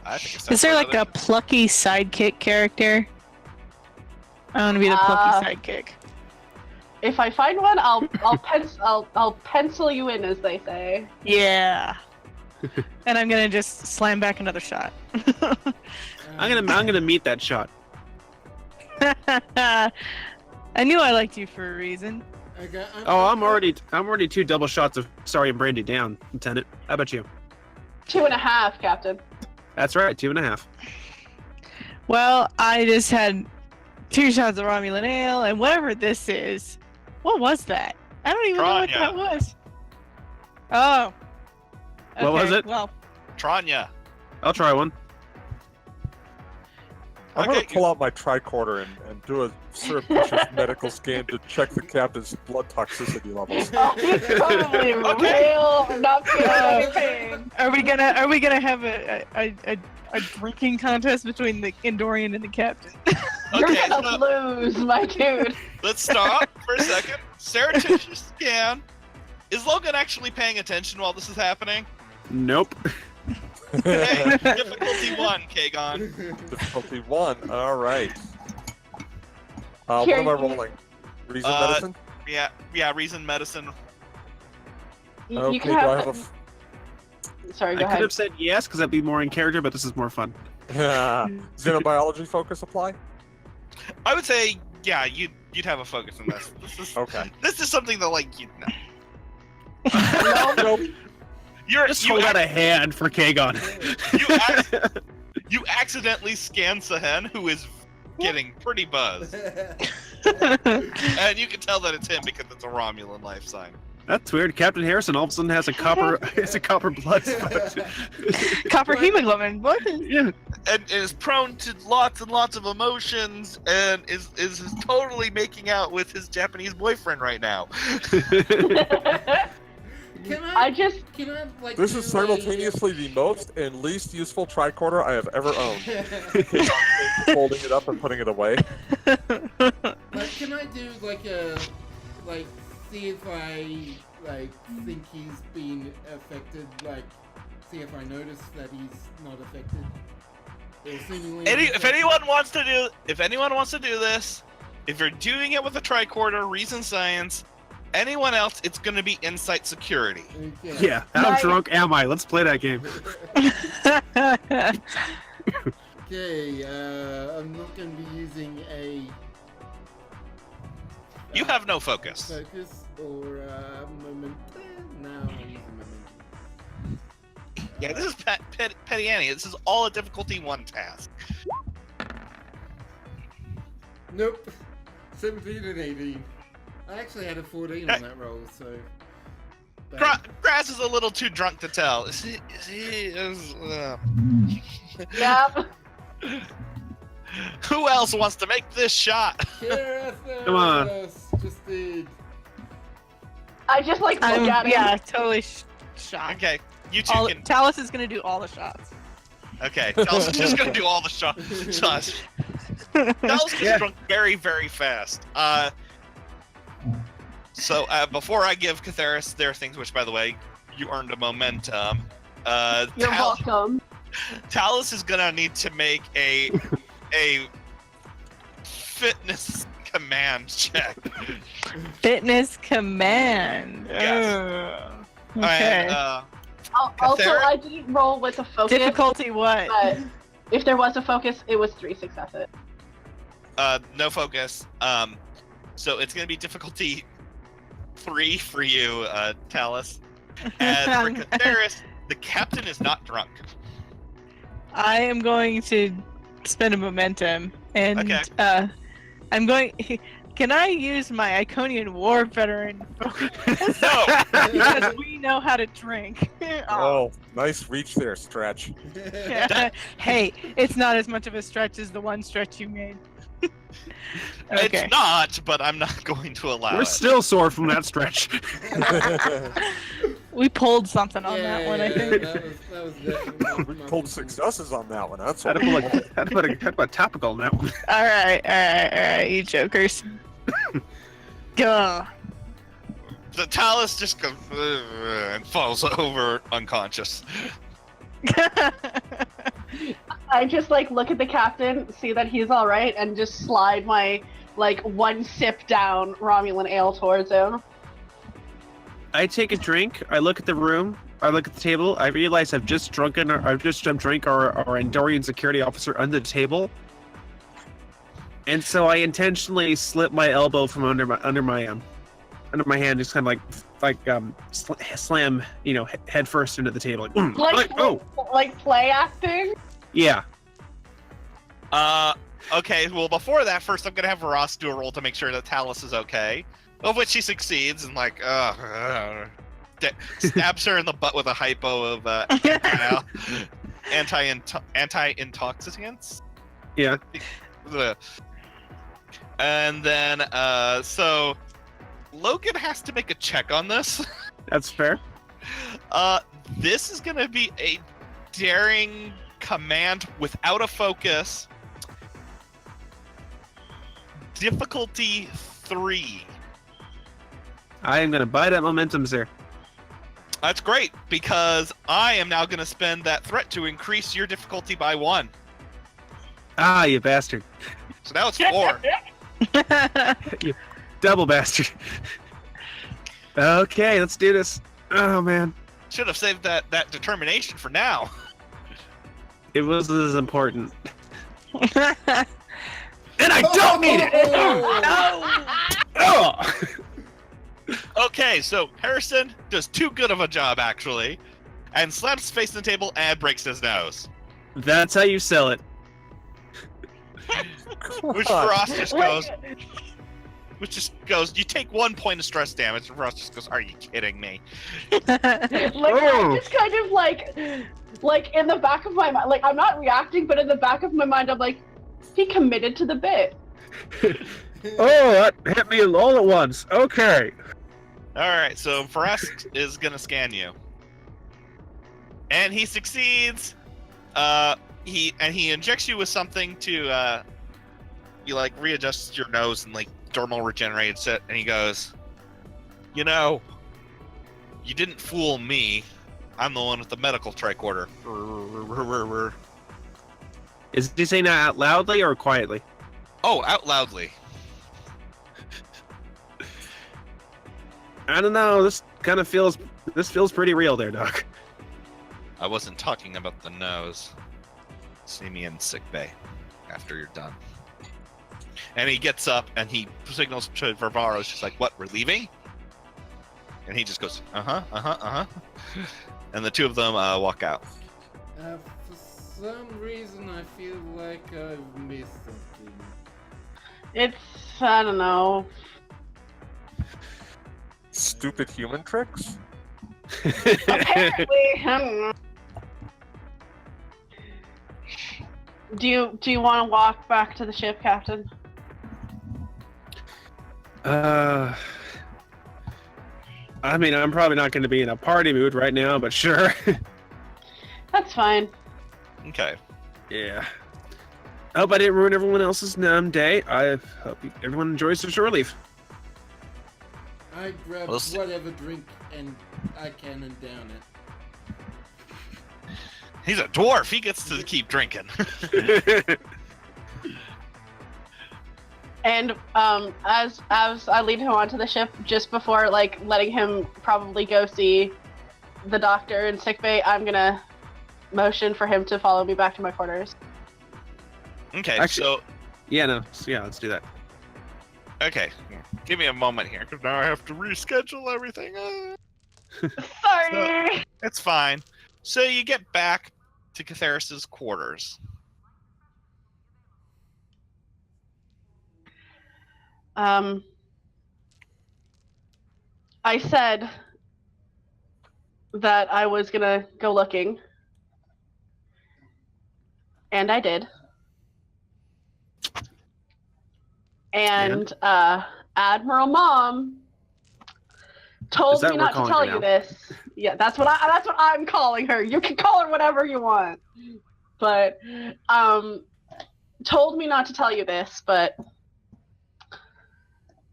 I think it's Is there time like for a plucky sidekick character? I want to be the plucky sidekick. If I find one, I'll pencil you in, as they say. Yeah. And I'm gonna just slam back another shot. I'm gonna meet that shot. I knew I liked you for a reason. Okay, I'm already 2 double shots of Sorry and Brandy down, Lieutenant. How about you? 2.5, Captain. That's right, 2.5. Well, I just had 2 shots of Romulan ale, and whatever this is, what was that? I don't even know what Tranya. that was. Oh. What was it? Well, Tranya. I'll try one. I'm Okay, going to pull out my tricorder and do a surreptitious medical scan to check the captain's blood toxicity levels. Oh, he's probably real, not feeling any pain. are we gonna have a drinking contest between the Endorian and the captain? You're Okay, gonna lose, my dude. let's stop for a second. Surreptitious scan. Is Logan actually paying attention while this is happening? Nope. Hey, difficulty 1, Kagon. Difficulty 1. All right. What Here, am I you- rolling? Reason medicine? Yeah, reason medicine. You Okay, can do I have. have Sorry, I go could ahead. have said yes because that'd be more in character, but this is more fun. a xenobiology focus apply? I would say, yeah, you'd have a focus on this. Okay. This is something that, like, you know. Nope. Just hold out a hand for Kagon. You accidentally scan Sahen, who is getting pretty buzzed. And you can tell that it's him because it's a Romulan life sign. That's weird. Captain Harrison all of a sudden has a copper blood spot. Copper hemoglobin. What? Yeah. And is prone to lots and lots of emotions and is totally making out with his Japanese boyfriend right now. Can I just. Can I like? This do is simultaneously the most and least useful tricorder I have ever owned. Folding it up and putting it away. Like, can I do see if I think he's been affected? See if I notice that he's not affected. Or seemingly If anyone wants to do this, if you're doing it with a tricorder, reason science, anyone else, it's going to be insight security. Okay. Yeah. How Right. drunk am I? Let's play that game. Okay. I'm not going to be using a You have no focus. focus or moment. No, I'm using moment. Yeah, this is Petty Annie. This is all a difficulty 1 task. Nope. 17 and 18. I actually had a 14 on that roll, so. Grass is a little too drunk to tell. Yep. Who else wants to make this shot? Come on. Just did. I just look at him. Yeah, totally shocked. Okay, you two can. Talus is gonna do all the shots. Okay, Tel's just gonna do all the shots. Tel's gets drunk very, very fast. So before I give Catharis their things, which by the way, you earned a momentum. You're welcome. Talus is gonna need to make a fitness command check. Fitness command. Yes. Okay. And, Also, Cathara? I didn't roll with a focus. Difficulty what? But if there was a focus, it was 3 successes. no focus. So it's gonna be difficulty 3 for you, Talus. And for Catharis, the captain is not drunk. I am going to spend a momentum, and Okay. I'm going. Can I use my Iconian War veteran focus? No. Because we know how to drink. Oh, nice reach there, Stretch. Hey, it's not as much of a stretch as the one stretch you made. Okay. It's not, but I'm not going to allow We're it. still sore from that stretch. We pulled something on that one, I think. That was definitely We pulled successes on that one. That's Had what to put a topical on that one. All right, you jokers. Go. The Talus just goes and falls over unconscious. I just like look at the captain, see that he's all right, and just slide my like one sip down Romulan ale towards him. I take a drink. I look at the room. I look at the table. I realize I've just drunk our Andorian security officer under the table, and so I intentionally slip my elbow from under my hand, just kind of slam, head first into the table. Like play acting. Yeah. Okay, well, before that, first I'm going to have Ross do a roll to make sure that Talus is okay. Of which he succeeds, and stabs her in the butt with a hypo of anti-intoxicants. Yeah. And then, so Logan has to make a check on this. That's fair. This is going to be a daring command without a focus. Difficulty 3. I am going to buy that momentum, sir. That's great, because I am now going to spend that threat to increase your difficulty by 1. Ah, you bastard. So now it's 4. You double bastard. Okay, let's do this. Oh, man. Should have saved that determination for now. It was as important. And I don't need it! Oh! Okay, so Harrison does too good of a job, actually, and slams his face on the table and breaks his nose. That's how you sell it. Which Frost just goes, you take 1 point of stress damage, and Frost just goes, are you kidding me? I'm just kind of like in the back of my mind, like I'm not reacting, but in the back of my mind, I'm like, he committed to the bit. Oh, that hit me all at once. Okay. Alright, so Frost is gonna scan you. And he succeeds. He injects you with something to you readjusts your nose and dermal regenerates it, and he goes, you didn't fool me. I'm the one with the medical tricorder. Is he saying that out loudly or quietly? Oh, out loudly. I don't know. This feels pretty real there, Doc. I wasn't talking about the nose. See me in sickbay after you're done. And he gets up and he signals to Varvaro, just like, what, we're leaving? And he just goes, uh-huh. And the two of them walk out. For some reason, I feel like I've missed something. It's, I don't know. Stupid human tricks? Apparently, I don't know. Do you want to walk back to the ship, Captain? I mean, I'm probably not going to be in a party mood right now, but sure. That's fine. Okay. Yeah. I hope I didn't ruin everyone else's day. I hope everyone enjoys their shore leave. I grab whatever drink and I can and down it. He's a dwarf. He gets to keep drinking. And as I lead him onto the ship, just before letting him probably go see the doctor in sickbay, I'm gonna motion for him to follow me back to my quarters. Okay. Actually, let's do that. Okay, give me a moment here, because now I have to reschedule everything. Sorry. So, it's fine. So you get back to Catharis's quarters. I said that I was gonna go looking, and I did. And Admiral Mom told me not to tell you this. Yeah, that's what I'm calling her. You can call her whatever you want. But told me not to tell you this,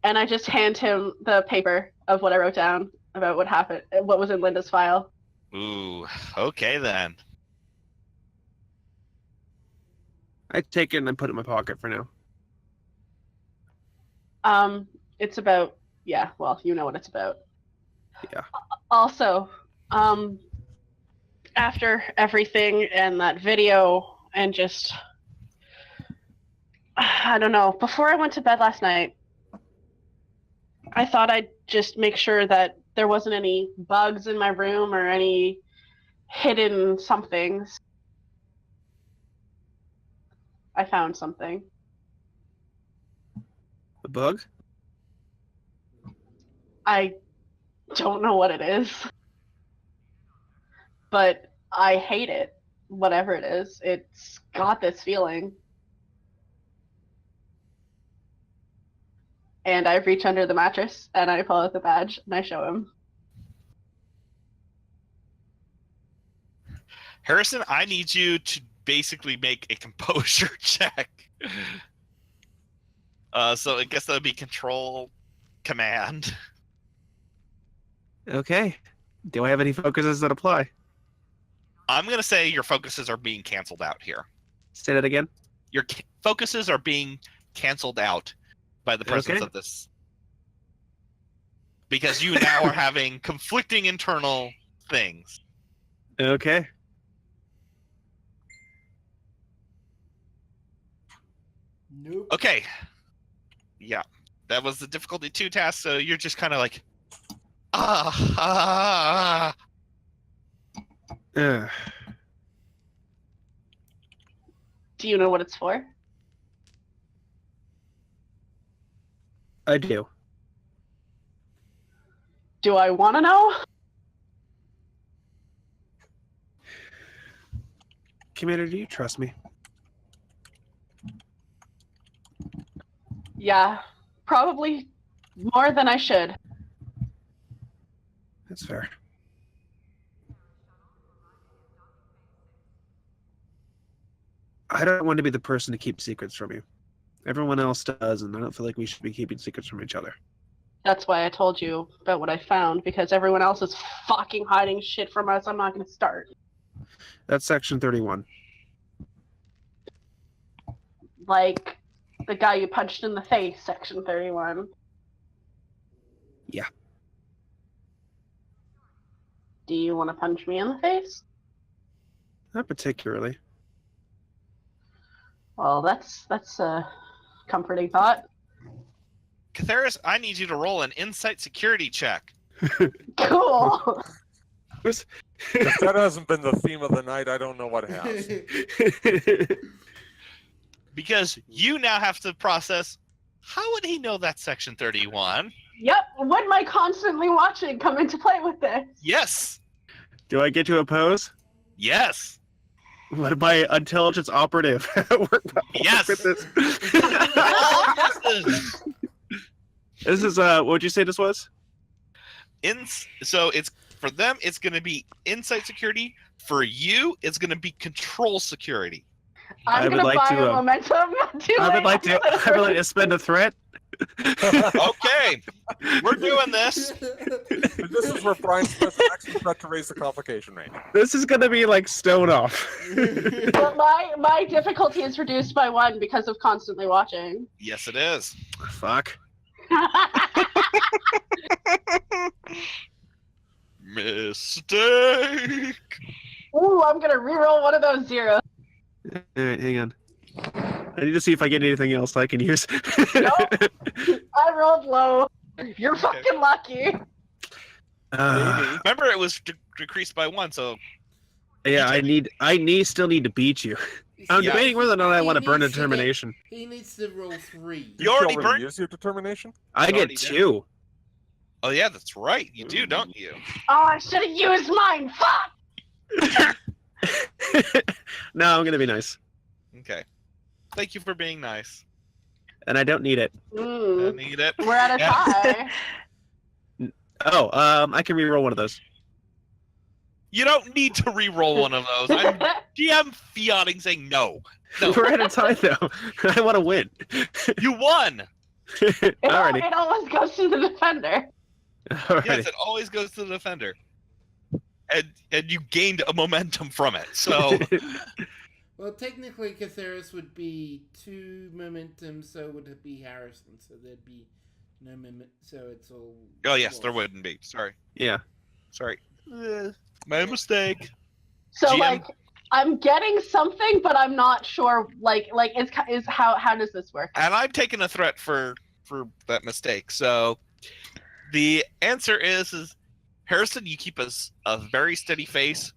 and I just hand him the paper of what I wrote down about what happened, what was in Linda's file. Ooh, okay then. I take it and I put it in my pocket for now. It's about, yeah, well, you know what it's about. Yeah. Also, after everything and that video and just, I don't know, before I went to bed last night, I thought I'd just make sure that there wasn't any bugs in my room or any hidden somethings. I found something. A bug? I don't know what it is, but I hate it. Whatever it is, it's got this feeling. And I reach under the mattress and I pull out the badge and I show him. Harrison, I need you to basically make a composure check. So I guess that would be control command. Okay. Do I have any focuses that apply? I'm going to say your focuses are being canceled out here. Say that again. Your focuses are being canceled out by the presence Okay. of this. Because you now are having conflicting internal things. Okay. Nope. Okay. Yeah. That was the difficulty 2 task, so you're just kind of like, ah. Uh, Do you know what it's for? I do. Do I want to know? Commander, do you trust me? Yeah, probably more than I should. That's fair. I don't want to be the person to keep secrets from you. Everyone else does, and I don't feel like we should be keeping secrets from each other. That's why I told you about what I found, because everyone else is fucking hiding shit from us. I'm not going to start. That's Section 31. Like the guy you punched in the face, Section 31. Yeah. Do you want to punch me in the face? Not particularly. Well, that's a comforting thought. Catheris, I need you to roll an insight security check. Cool. If that hasn't been the theme of the night, I don't know what has. Because you now have to process, how would he know that's Section 31? Yep. Would my constantly watching come into play with this? Yes. Do I get to oppose? Yes. Would my intelligence operative work Yes. with this? All yeses. This is what would you say this was? So it's for them, it's going to be insight security. For you, it's going to be control security. I I'm would gonna like buy to, a momentum. I would like to spend a threat. Okay, we're doing this. And this is where Brian spends an extra threat to raise the complication rate. This is gonna be like stone off. But my difficulty is reduced by 1 because of constantly watching. Yes, it is. Fuck. Mistake. Ooh, I'm gonna reroll one of those zeros. Alright, hang on. I need to see if I get anything else I can use. Nope. I rolled low. You're fucking lucky. Remember, it was decreased by 1, so Yeah, I still need to beat you. I'm Yeah. debating whether or not I He want to burn a needs to get- determination. He needs to roll 3. You already already burned. used your determination? I You get already did. 2. Oh yeah, that's right. You do, don't you? Oh, I should have used mine. Fuck. No, I'm gonna be nice, Okay. Thank you for being nice. and I don't need it. I need it. We're at a Yeah. tie. Oh, I can reroll one of those. You don't need to re-roll one of those. I'm GM fiating saying no. No, We're at a tie though. I want to win. you won. Alrighty. It always goes to the defender. Alrighty. Yes, it always goes to the defender. And you gained a momentum from it. So Well, technically, Caceres would be 2 momentum, so would it be Harrison? So there'd be no moment. So it's all. Oh yes, there wash. wouldn't be. Sorry. Yeah. Sorry. My mistake. So GM? like, I'm getting something, but I'm not sure. Like is how does this work? And I'm taking a threat for that mistake. So the answer is Harrison, you keep a very steady face.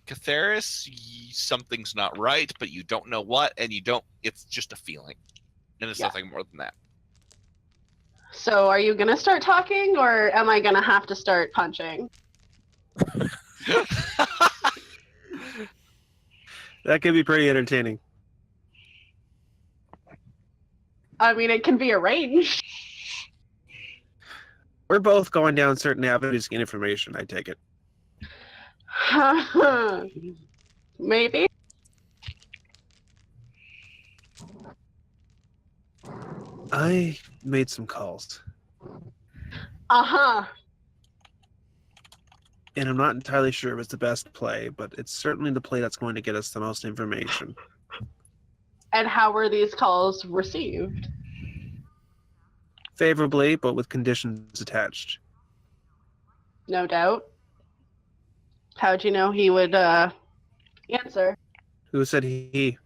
Caceres, something's not right, but you don't know what, and you don't. It's just a feeling, and it's Yeah. nothing more than that. So are you gonna start talking, or am I gonna have to start punching? That could be pretty entertaining. I mean, it can be arranged. We're both going down certain avenues to get information, I take it. Maybe. I made some calls, Uh-huh. and I'm not entirely sure it was the best play, but it's certainly the play that's going to get us the most information. And how were these calls received? Favorably, but with conditions attached. No doubt. How'd you know he would answer? Who said he?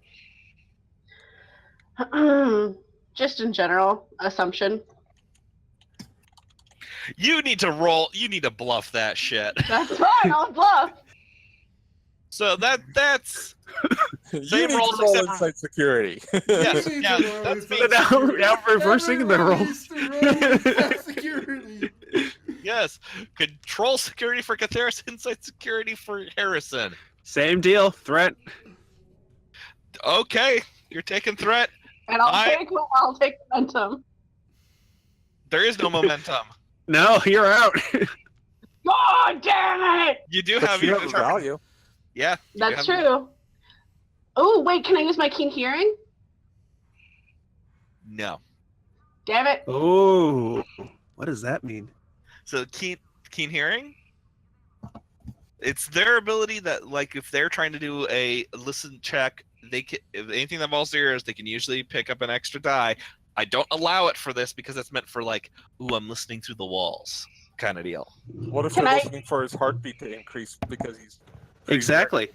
Just in general, assumption. You need to roll. You need to bluff that shit. That's fine, I'll bluff. So that's You Same need rolls to roll except- inside security. yes. You need Yeah, to roll that's me. inside Now reversing the Everyone roll. needs to roll inside security. Yes. Control security for Caceres, inside security for Harrison. Same deal. Threat. Okay, you're taking threat. And I'll take momentum. There is no momentum. No, you're out. God damn it! You do But have you your have a value. Yeah. you That's have- true. Oh, wait, can I use my keen hearing? No. Damn it. Oh, what does that mean? So keen hearing. It's their ability that, like, if they're trying to do a listen check, they can. If anything that involves their ears, they can usually pick up an extra die. I don't allow it for this because it's meant for like, ooh, I'm listening through the walls kind of deal. What if Can they're I- listening for his heartbeat to increase because he's Exactly.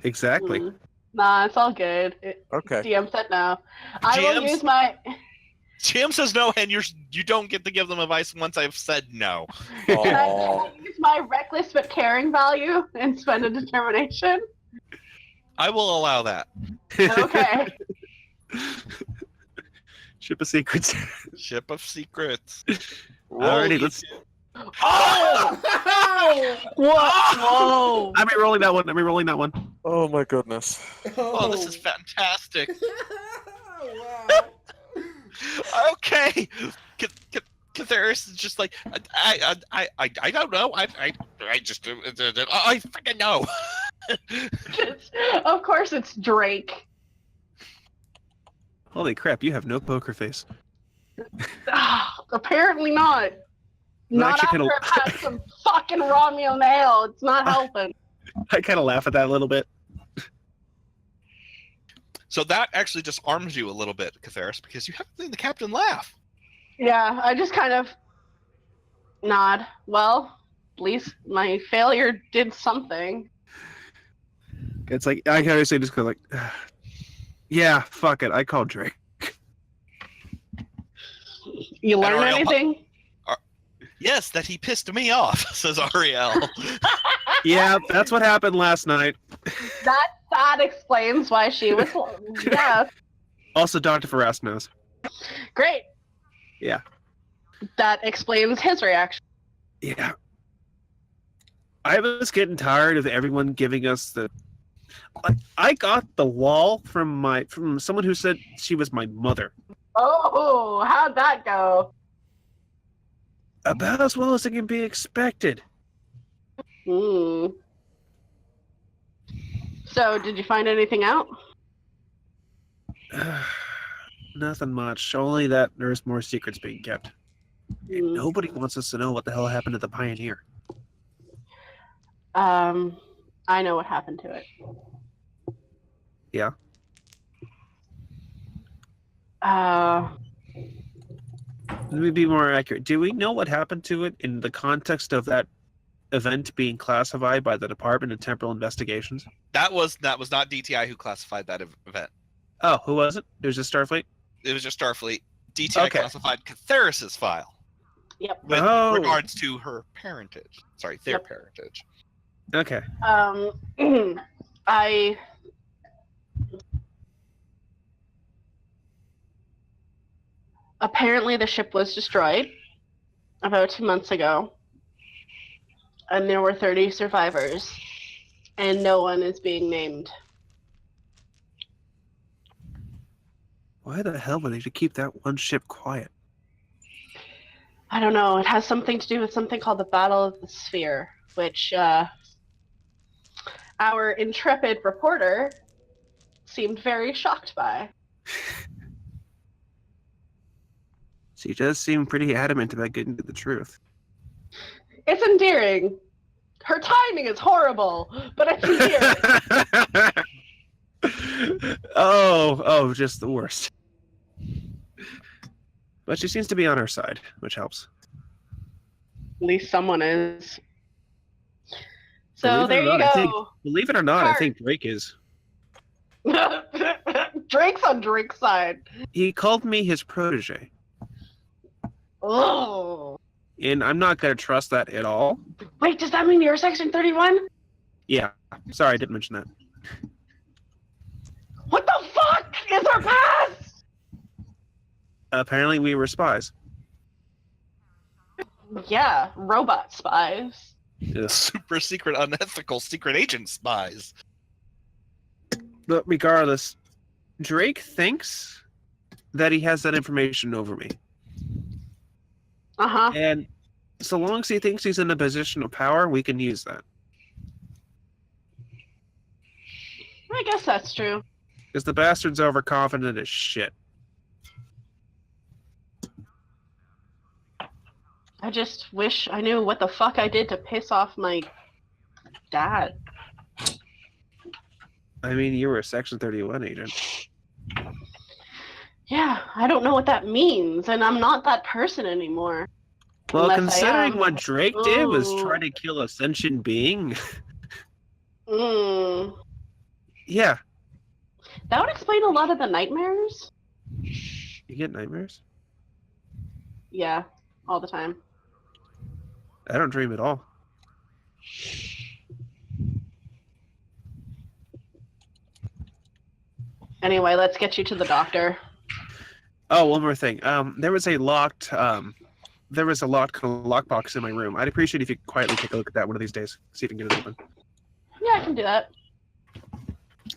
Exactly. Nah, it's all good. okay? DM said no. I will GMs? use my... Jim says no, and you don't get to give them advice once I've said no. Can Aw. I use my reckless but caring value and spend a determination? I will allow that. Okay. Ship of secrets. Ship of secrets. Alrighty, you let's- two. Oh! What? Whoa! I'm re-rolling that one. I'm re-rolling that one. Oh my goodness. Oh, this is fantastic. Wow. Okay. Caceres is just like, I don't know. I freaking know. Of course it's Drake. Holy crap, you have no poker face. Apparently not. No, Not actually after kinda- I've had some fucking raw meal nail. It's not helping. I kind of laugh at that a little bit. So that actually disarms you a little bit, Caceres, because you haven't seen the captain laugh. Yeah, I just kind of nod. Well, at least my failure did something. It's like, I can obviously just go like, yeah, fuck it. I called Drake. You And learn Ariel- anything? Yes, that he pissed me off, says Ariel. Yeah, that's what happened last night. That explains why she was. Yeah, Also, Dr. Farast knows. great. Yeah. That explains his reaction. Yeah. I was getting tired of everyone giving us the. I got the wall from someone who said she was my mother. Oh, how'd that go? About as well as it can be expected. Hmm. So, did you find anything out? Nothing much. Only that there's more secrets being kept. And Hmm. nobody wants us to know what the hell happened to the Pioneer. I know what happened to it. Yeah? Let me be more accurate. Do we know what happened to it in the context of that event being classified by the Department of Temporal Investigations? That was not DTI who classified that event. Oh, who was it? It was just Starfleet? It was just Starfleet. DTI Okay. classified Catheris' file Yep. with Oh. regards to her parentage. Sorry, their Yep. parentage. Okay. I apparently the ship was destroyed about 2 months ago, and there were 30 survivors, and no one is being named. Why the hell would they keep that one ship quiet? I don't know. It has something to do with something called the Battle of the Sphere, which our intrepid reporter seemed very shocked by. She does seem pretty adamant about getting to the truth. It's endearing. Her timing is horrible, but it's endearing. oh, just the worst. But she seems to be on our side, which helps. At least someone is. So there you go. Believe it or not, I think Drake is. Drake's on Drake's side. He called me his protege. Oh. And I'm not going to trust that at all. Wait, does that mean you're Section 31? Yeah. Sorry, I didn't mention that. What the fuck is our past? Apparently we were spies. Yeah, robot spies. Ugh. Super secret, unethical secret agent spies. But regardless, Drake thinks that he has that information over me. Uh-huh. And so long as he thinks he's in a position of power, we can use that. I guess that's true. Because the bastard's overconfident as shit. I just wish I knew what the fuck I did to piss off my dad. I mean, you were a Section 31 agent. Yeah, I don't know what that means, and I'm not that person anymore. Well, Unless I considering am. what Drake did was Ooh. try to kill a sentient being, Mm. yeah. That would explain a lot of the nightmares. You get nightmares? Yeah, all the time. I don't dream at all. Anyway, let's get you to the doctor. Oh, one more thing. There was a locked lockbox in my room. I'd appreciate if you could quietly take a look at that one of these days. See if you can get it open. Yeah, I can do that.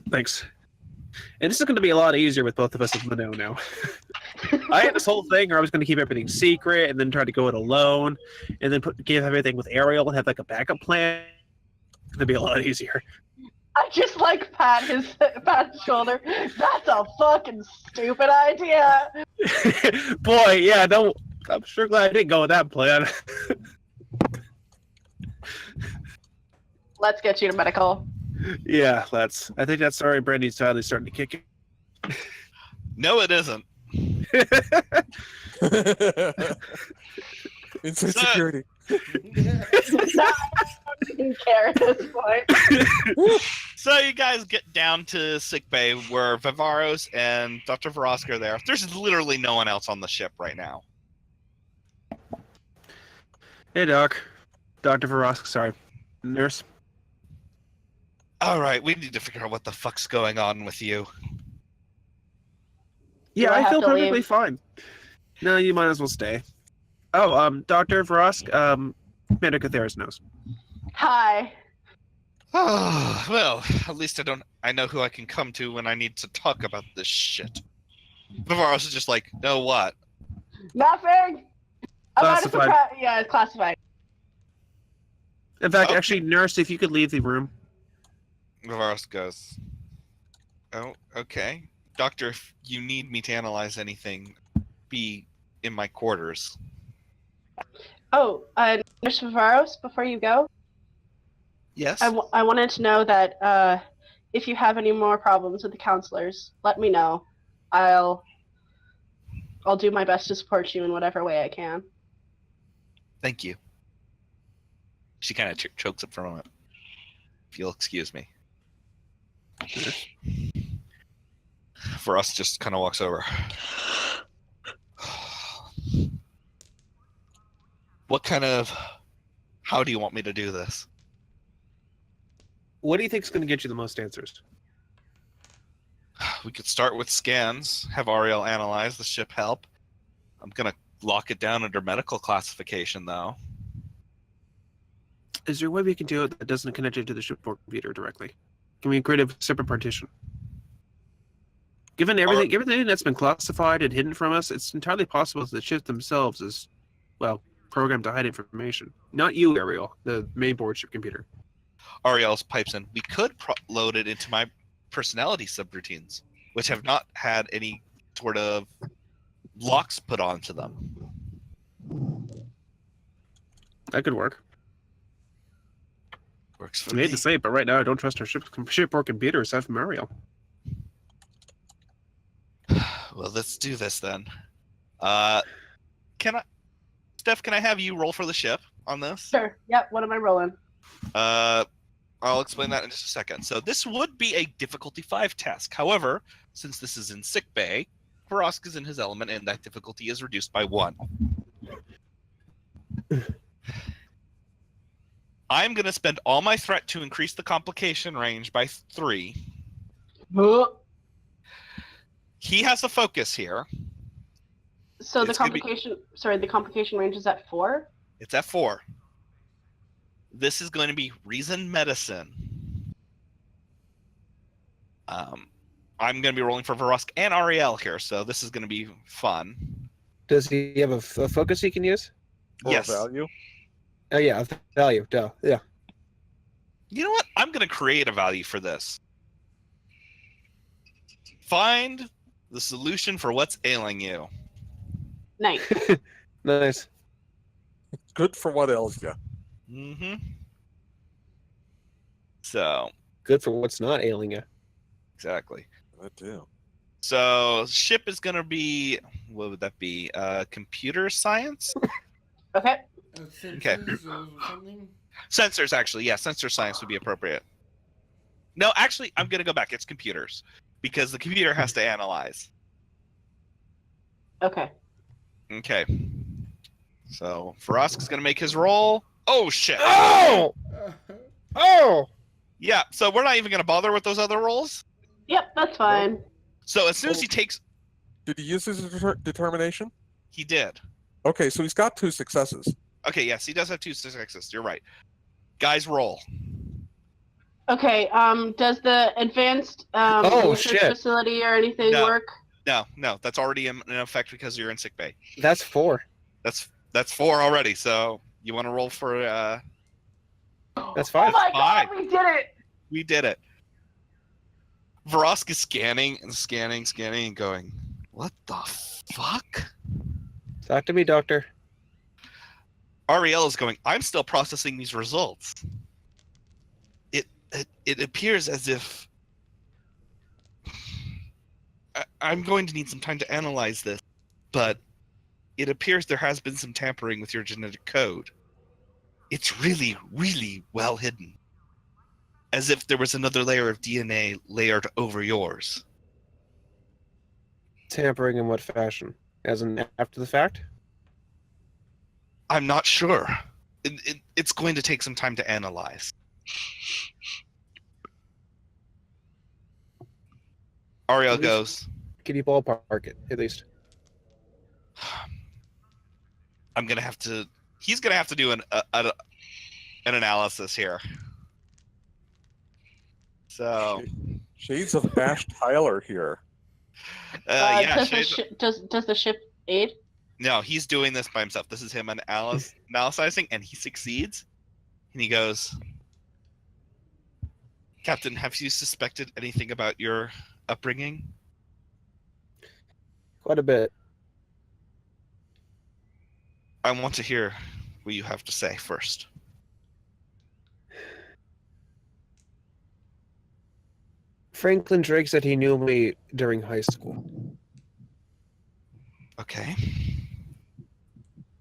Thanks. And this is going to be a lot easier with both of us in the know now. I had this whole thing where I was going to keep everything secret and then try to go it alone and then give everything with Ariel and have like a backup plan. It's going to be a lot easier. I just like pat his shoulder. That's a fucking stupid idea. Boy, yeah, I'm sure glad I didn't go with that plan. Let's get you to medical. Yeah, I think that's sorry Brandy's finally starting to kick it. No, it isn't. Inside security. I don't even care at this point. So you guys get down to sickbay where Vivaros and Dr. Veroska are there. There's literally no one else on the ship right now. Hey, Doc. Dr. Veroska, sorry. Nurse. All right, we need to figure out what the fuck's going on with you. Yeah, Do I I have feel to perfectly leave? fine. No, you might as well stay. Oh, Dr. Veroska, Commander Catheris knows. Hi. Oh, well, at least I know who I can come to when I need to talk about this shit. Vivaros is just like, no what? Nothing. Classified. Yeah, it's classified. In fact, Okay. actually, Nurse, if you could leave the room. Vivaros goes, oh, okay. Doctor, if you need me to analyze anything, be in my quarters. Oh, Nurse Vivaros, before you go, Yes? I wanted to know that if you have any more problems with the counselors, let me know. I'll I'll do my best to support you in whatever way I can. Thank you. She kind of chokes up for a moment. If you'll excuse me. Varus just kind of walks over. How do you want me to do this? What do you think is going to get you the most answers? We could start with scans, have Ariel analyze the ship help. I'm going to lock it down under medical classification, though. Is there a way we can do it that doesn't connect it to the shipboard computer directly? Can we create a separate partition? Given everything that's been classified and hidden from us, it's entirely possible that the ship themselves is, well, programmed to hide information. Not you, Ariel, the main board ship computer. Ariel's pipes in. We could load it into my personality subroutines, which have not had any sort of locks put onto them. That could work. Works for I hate me. to say it, but right now I don't trust our shipboard computer aside from Ariel. Well, let's do this then. Steph, can I have you roll for the ship on this? Sure. Yep. What am I rolling? I'll explain that in just a second. So this would be a difficulty 5 task. However, since this is in sick bay, Korosk is in his element, and that difficulty is reduced by 1. I'm going to spend all my threat to increase the complication range by 3. He has a focus here. So the It's gonna be- the complication range is at 4? It's at 4. This is going to be reason medicine. I'm going to be rolling for Varusk and Ariel here, so this is going to be fun. Does he have a focus he can use? Or Yes. value. Oh yeah, value. Duh. Yeah. You know what? I'm going to create a value for this. Find the solution for what's ailing you. Nice. Nice. Good for what ails you. Mm-hmm. So, Good for what's not ailing you. exactly. I do. So, ship is going to be, what would that be? Computer science? Okay. Sensors or something? Sensors, actually. Yeah, sensor science would be appropriate. No, actually, I'm going to go back. It's computers. Because the computer has to analyze. Okay. Okay. So, Frosk is going to make his roll. Oh, shit. Oh! Oh! Yeah, so we're not even going to bother with those other rolls. Yep, that's fine. So, as soon as he takes... Did he use his determination? He did. Okay, so he's got 2 successes. Okay, yes, he does have 2 successes. You're right. Guys, roll. Okay. Does the advanced research shit. facility or anything No. work? No, that's already in effect because you're in sick bay. That's 4. That's 4 already, so you want to roll for... That's Oh 5. my Five. god, we did it! We did it. Varusk is scanning and going, what the fuck? Talk to me, doctor. Ariel is going, I'm still processing these results. It appears as if I'm going to need some time to analyze this, but it appears there has been some tampering with your genetic code. It's really, really well hidden. As if there was another layer of DNA layered over yours. Tampering in what fashion? As in after the fact? I'm not sure. It's going to take some time to analyze. Ariel At least- goes, Can you ballpark it, at least? he's gonna have to do an analysis here. So, Shades of Ash Tyler here. yeah, does the ship aid? no, he's doing this by himself. This is him analyzing, and he succeeds. And he goes, Captain, have you suspected anything about your upbringing? Quite a bit. I want to hear what you have to say first. Franklin Drake said he knew me during high school. Okay.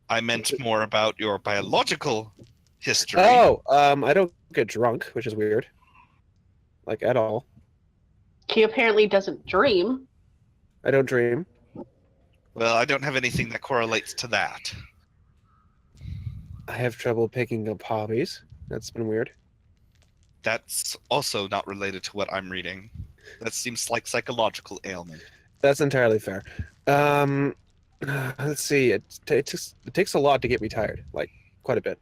I meant more about your biological history. Oh, I don't get drunk, which is weird. Like, at all. He apparently doesn't dream. I don't dream. Well, I don't have anything that correlates to that. I have trouble picking up hobbies. That's been weird. That's also not related to what I'm reading. That seems like psychological ailment. That's entirely fair. Let's see. It takes a lot to get me tired, like quite a bit.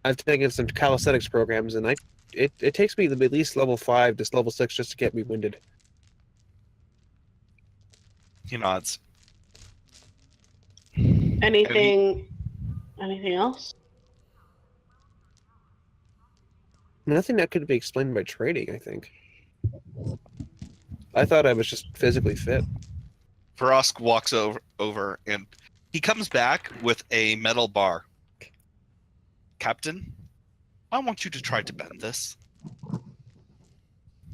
I've taken some calisthenics programs, and it takes me at least level 5 to level 6 just to get me winded. He nods. Anything else? Nothing that could be explained by training, I think. I thought I was just physically fit. Vrosk walks over and he comes back with a metal bar. Captain, I want you to try to bend this.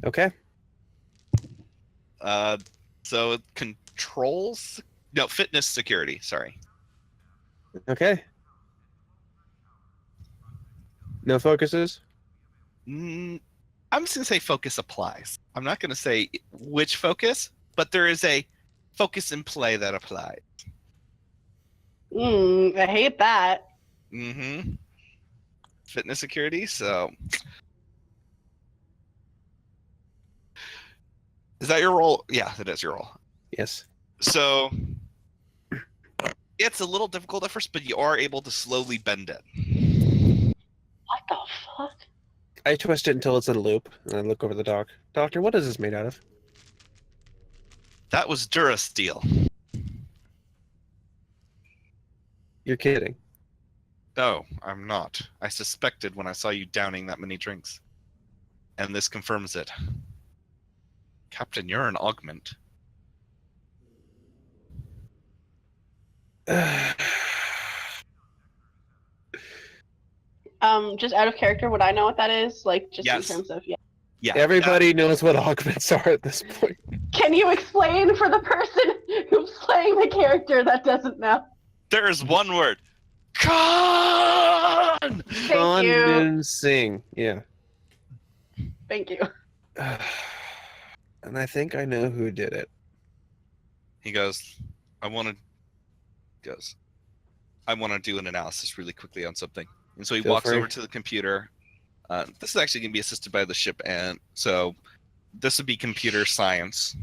Okay. So it controls... No, fitness security, sorry. Okay. No focuses? I'm just going to say focus applies. I'm not going to say which focus, but there is a focus in play that applies. I hate that. Mm-hmm. Fitness security, so... Is that your role? Yeah, it is your role. Yes. So... It's a little difficult at first, but you are able to slowly bend it. What the fuck? I twist it until it's in a loop, and I look over the dock. Doctor, what is this made out of? That was Durasteel. You're kidding. No, I'm not. I suspected when I saw you downing that many drinks. And this confirms it. Captain, you're an augment. Just out of character, would I know what that is? Like, just Yes. in terms of, yeah. Yeah. Everybody knows what augments are at this point. Can you explain for the person who's playing the character that doesn't know? There is one word. Con! Thank you. Convincing. Yeah. Thank you. And I think I know who did it. He goes, I want to do an analysis really quickly on something. And so he Feel walks free. over to the computer. This is actually going to be assisted by the ship, and so this would be computer science.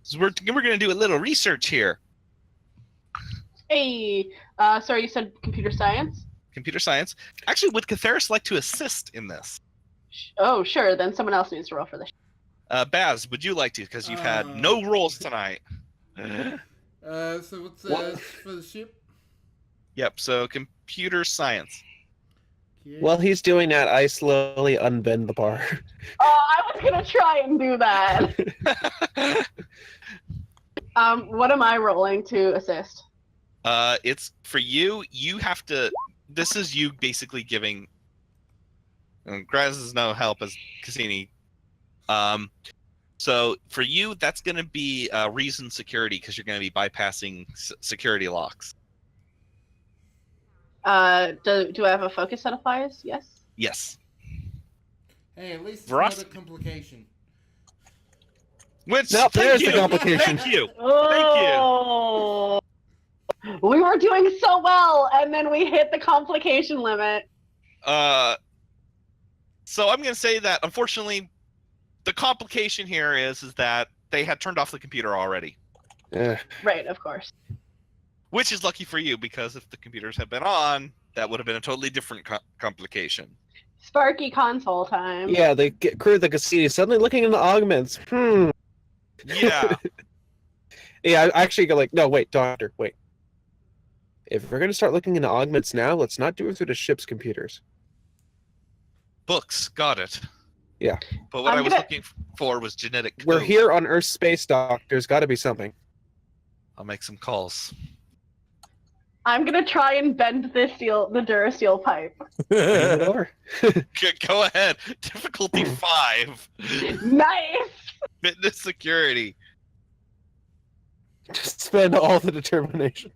So we're going to do a little research here. Hey, sorry, you said computer science? Computer science. Actually, would Catheris like to assist in this? Oh, sure, then someone else needs to roll for this. Baz, would you like to? Because you've had no rolls tonight. So what's What? for the ship? Yep, so computer science. Okay. While he's doing that, I slowly unbend the bar. Oh, I was gonna try and do that. What am I rolling to assist? It's for you. You have to. This is you basically giving. Graz is no help as Cassini. So for you, that's going to be reason security because you're going to be bypassing security locks. Do I have a focus that applies? Yes. Yes. Hey, at least it's Vrosk- not a complication. Which Nope, thank there's the you. complication. Thank you. Oh, we were doing so well, and then we hit the complication limit. So I'm going to say that unfortunately, the complication here is that they had turned off the computer already. Eh, Right, of course. Which is lucky for you because if the computers had been on, that would have been a totally different complication. Sparky console time. yeah, the crew of the Cassini suddenly looking into augments. Yeah. Yeah, I actually go like, no, wait, Doctor, wait. If we're going to start looking into augments now, let's not do it through the ship's computers. Books, got it. Yeah. But what I'm I was gonna- looking for was genetic code. We're here on Earth space, Doc. There's got to be something. I'll make some calls. I'm gonna try and bend the Durasteel pipe. Bend it over. Go ahead. Difficulty 5. Nice. Fitness security. Just spend all the determination.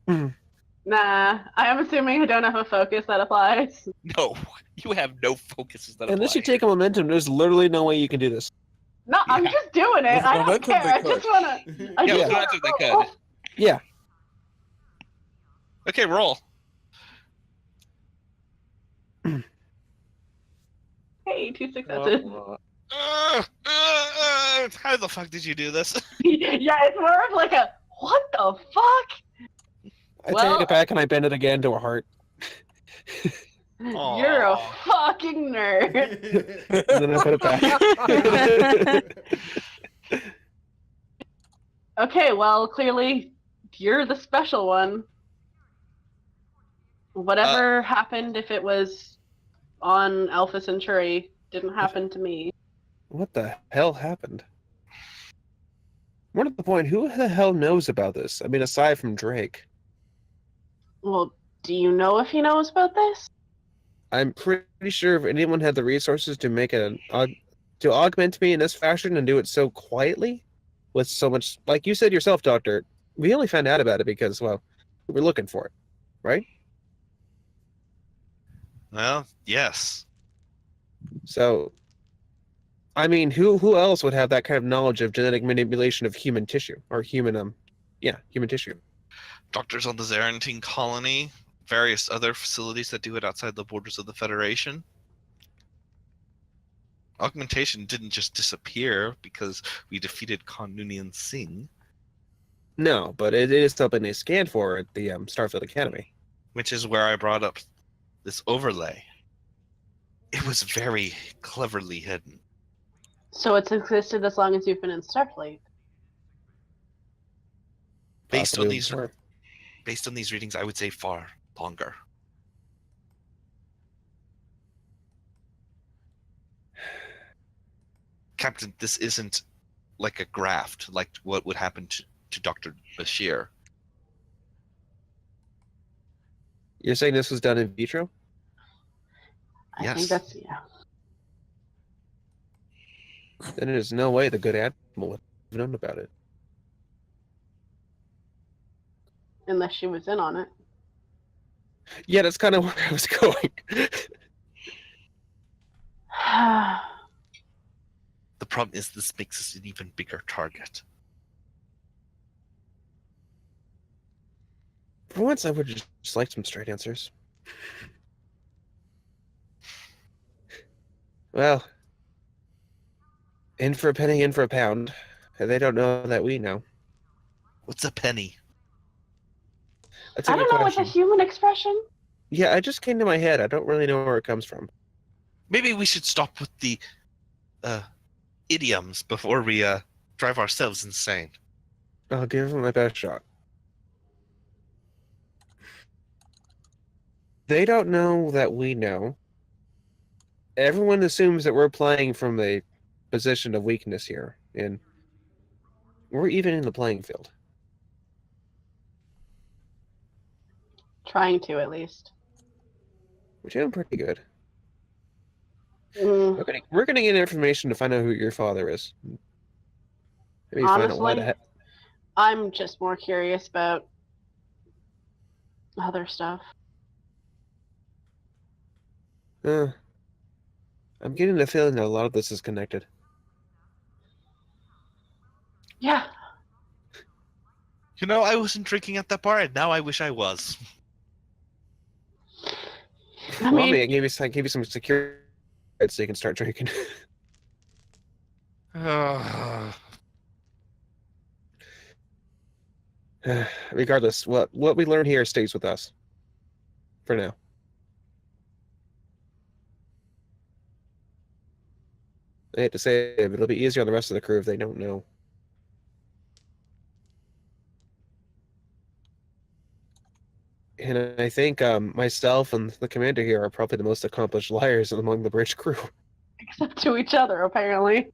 Nah, I'm assuming I don't have a focus that applies. No, you have no focuses that Unless you apply. take a momentum, there's literally no way you can do this. No, I'm Yeah. just doing it. With I don't momentum, care. they I just could. wanna. I Yeah, just with wanna momentum they roll. could. Yeah. Okay, roll. Hey, 2 successes. How the fuck did you do this? Yeah, it's more of like a what the fuck? I Well- take it back and I bend it again to a heart. You're a Aw. fucking nerd. And then I put it back. Okay, well, clearly you're the special one. Whatever happened, if it was on Alpha Centauri, didn't happen to me. What the hell happened? More to the point, who the hell knows about this? I mean, aside from Drake. Well, do you know if he knows about this? I'm pretty sure if anyone had the resources to make to augment me in this fashion and do it so quietly, with so much, like you said yourself, Doctor, we only found out about it because, well, we were looking for it, right? Well, yes. So, I mean, who else would have that kind of knowledge of genetic manipulation of human tissue or human tissue? Doctors on the Zarantine colony, various other facilities that do it outside the borders of the Federation. Augmentation didn't just disappear because we defeated Noonien Singh, No, but it is something they scanned for at the Starfield Academy. which is where I brought up this overlay. It was very cleverly hidden. So it's existed as long as you've been in Starfleet. Based on Possibly these more. based on these readings, I would say far longer. Captain, this isn't like a graft, like what would happen to Dr. Bashir. You're saying this was done in vitro? I Yes. think that's, yeah. Then there's no way the good animal would have known about it. Unless she was in on it. Yeah, that's kind of where I was going. The problem is this makes us an even bigger target. For once, I would just like some straight answers. Well, in for a penny, in for a pound. They don't know that we know. What's a penny? That's a I good don't know, it's a question. human expression. Yeah, it just came to my head. I don't really know where it comes from. Maybe we should stop with the idioms before we drive ourselves insane. I'll give it my best shot. They don't know that we know. Everyone assumes that we're playing from a position of weakness here, and we're even in the playing field. Trying to, at least. We're doing pretty good. Mm, We're gonna get information to find out who your father is. Maybe find out why the Honestly? heck. I'm just more curious about other stuff. I'm getting the feeling that a lot of this is connected. Yeah. You know, I wasn't drinking at that bar, and now I wish I was. I Well, mean, I gave you some security so you can start drinking. Regardless, what we learn here stays with us. For now. I hate to say it, but it'll be easier on the rest of the crew if they don't know. And I think myself and the commander here are probably the most accomplished liars among the bridge crew. except to each other, apparently.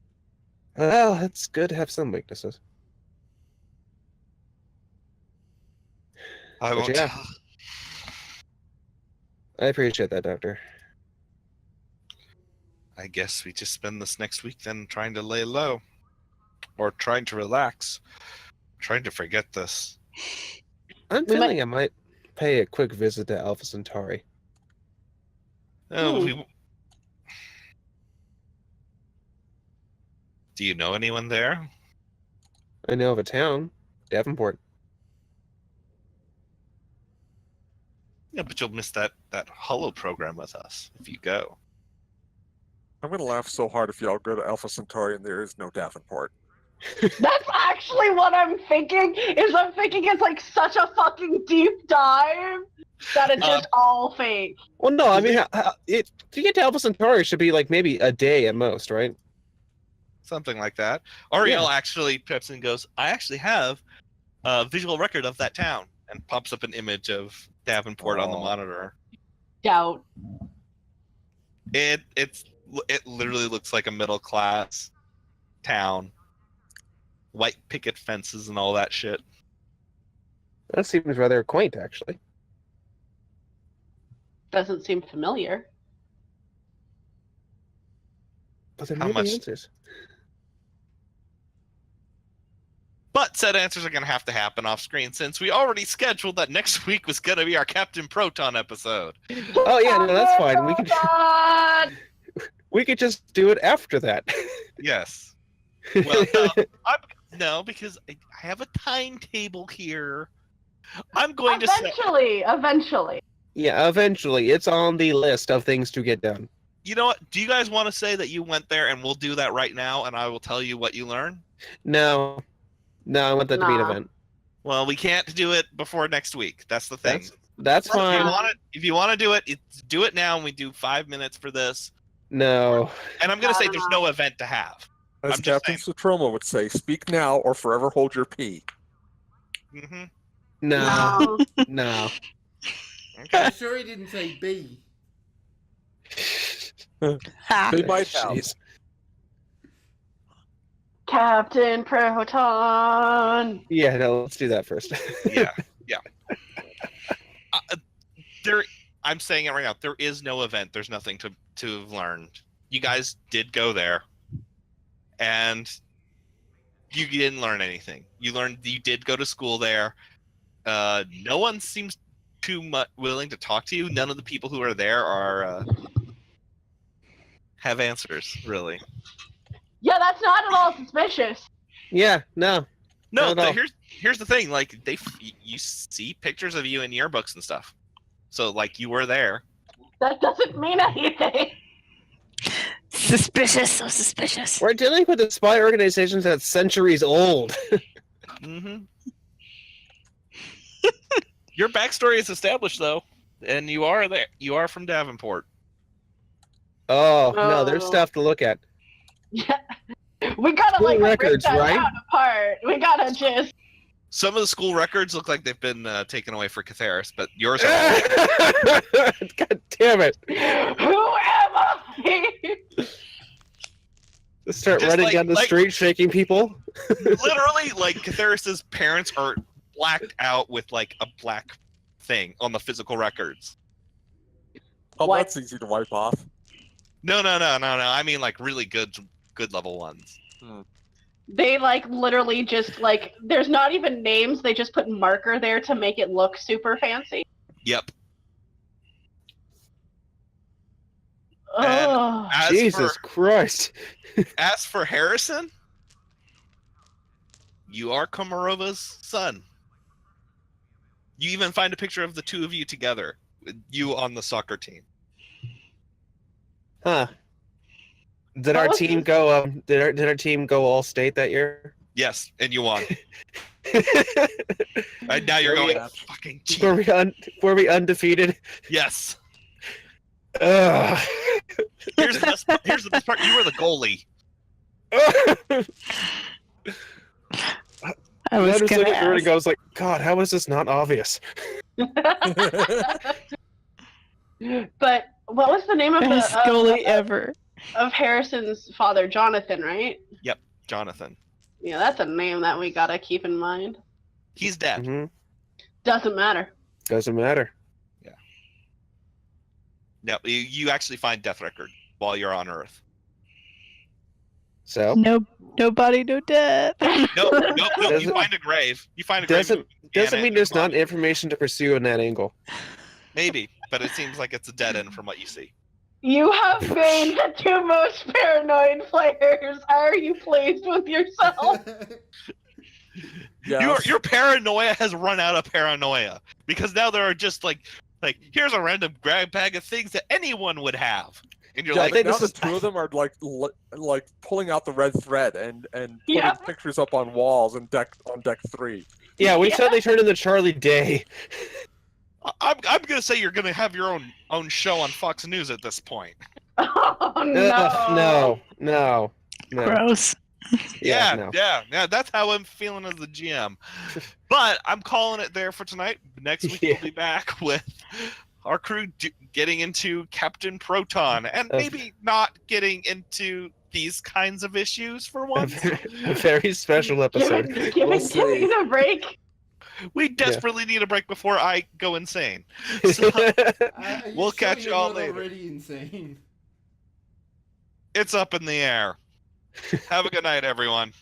Well, it's good to have some weaknesses. I But won't yeah. tell. I appreciate that, Doctor. I guess we just spend this next week then trying to lay low. or trying to relax, trying to forget this. I'm We feeling I might pay a quick visit to Alpha Centauri. Oh, do you know anyone there? I know of a town, Davenport. Yeah, but you'll miss that Holo program with us if you go. I'm gonna laugh so hard if y'all go to Alpha Centauri and there is no Davenport. That's actually what I'm thinking. I'm thinking it's like such a fucking deep dive that it's just all fake. Well, no, I mean, to get to Alpha Centauri should be like maybe a day at most, right? Something like that. Ariel actually peps and goes, I actually have a visual record of that town, and pops up an image of Davenport on the monitor. Doubt. It literally looks like a middle class town. White picket fences and all that shit. That seems rather quaint, actually. Doesn't seem familiar. But there How may be much- answers. But said answers are going to have to happen off screen since we already scheduled that next week was going to be our Captain Proton episode. Oh yeah, no, that's fine. God! We could just do it after that. Yes. Well, no, because I have a timetable here. I'm going to say, Eventually. Yeah, eventually. It's on the list of things to get done. you know what? Do you guys want to say that you went there and we'll do that right now and I will tell you what you learn? No, I want that to be an Nah. event. Well, we can't do it before next week. That's the thing. That's Let's fine. If you want to do it, do it now and we do 5 minutes for this. No. And I'm going to say there's no event to have. As I'm just Captain Sutroma would say, speak now or forever hold your pee. Mm-hmm. No. No. Okay. I'm sure he didn't say B. Ha. They might have. Jeez. Captain Proton. Yeah, no, let's do that first. Yeah. I'm saying it right now. There is no event. There's nothing to have learned. You guys did go there, and you didn't learn anything. You did go to school there. No one seems too much willing to talk to you. None of the people who are there are have answers, really. Yeah, that's not at all suspicious. Yeah, no. No, Not at all. here's the thing. Like you see pictures of you in yearbooks and stuff. So like you were there. That doesn't mean anything. Suspicious, so suspicious. We're dealing with a spy organization that's centuries old. Mm-hmm. Your backstory is established though, and you are there. You are from Davenport. Oh, no, Oh. there's stuff to look at. Yeah. We gotta School like break records, that right? down apart. We gotta just. Some of the school records look like they've been taken away for Catheris, but yours are. God damn it. Who am I? Let's start Just running like- down the like- street shaking people. Literally, like Catheris's parents are blacked out with like a black thing on the physical records. Oh, What? that's easy to wipe off. No. I mean like really good level ones. They like literally just like there's not even names. They just put marker there to make it look super fancy. Yep. Oh, As Jesus Christ. as for Harrison, you are Komarova's son. You even find a picture of the two of you together, you on the soccer team. Huh. Did What our was team this? go did our team go all state that year? Yes, and you won. And now you're Were we- going fucking cheat. were we undefeated? Yes. Ugh. Here's the best part. You were the goalie. I was just gonna looking through it and ask. goes like, God, how is this not obvious? but what was the name of Best the goalie ever. of Harrison's father, Jonathan? Right? Jonathan. Yeah, that's a name that we gotta keep in mind. He's dead. Hmm. Doesn't matter. Doesn't matter. No, you actually find death record while you're on Earth. So No body, no death. Nope. You Doesn't- find a grave. You find a grave. doesn't and mean a there's not body. information to pursue in that angle. Maybe, but it seems like it's a dead end from what you see. You have made the two most paranoid players. How are you pleased with yourself? Yes. Your paranoia has run out of paranoia because now there are just like here's a random grab bag of things that anyone would have, and you're Yeah, like, think now this the is- two of them are like pulling out the red thread and putting Yeah. pictures up on walls and deck 3. Yeah, we Yeah. suddenly turned into Charlie Day. I'm gonna say you're gonna have your own show on Fox News at this point. Oh Ugh, no. Gross. Yeah, Yeah. That's how I'm feeling as the GM. But I'm calling it there for tonight. Next week we'll be back with our crew getting into Captain Proton and maybe not getting into these kinds of issues for once. A very special episode. Giving We'll see. a break. We desperately need a break before I go insane. So We'll catch you all you're not later. Already insane. it's up in the air. Have a good night, everyone.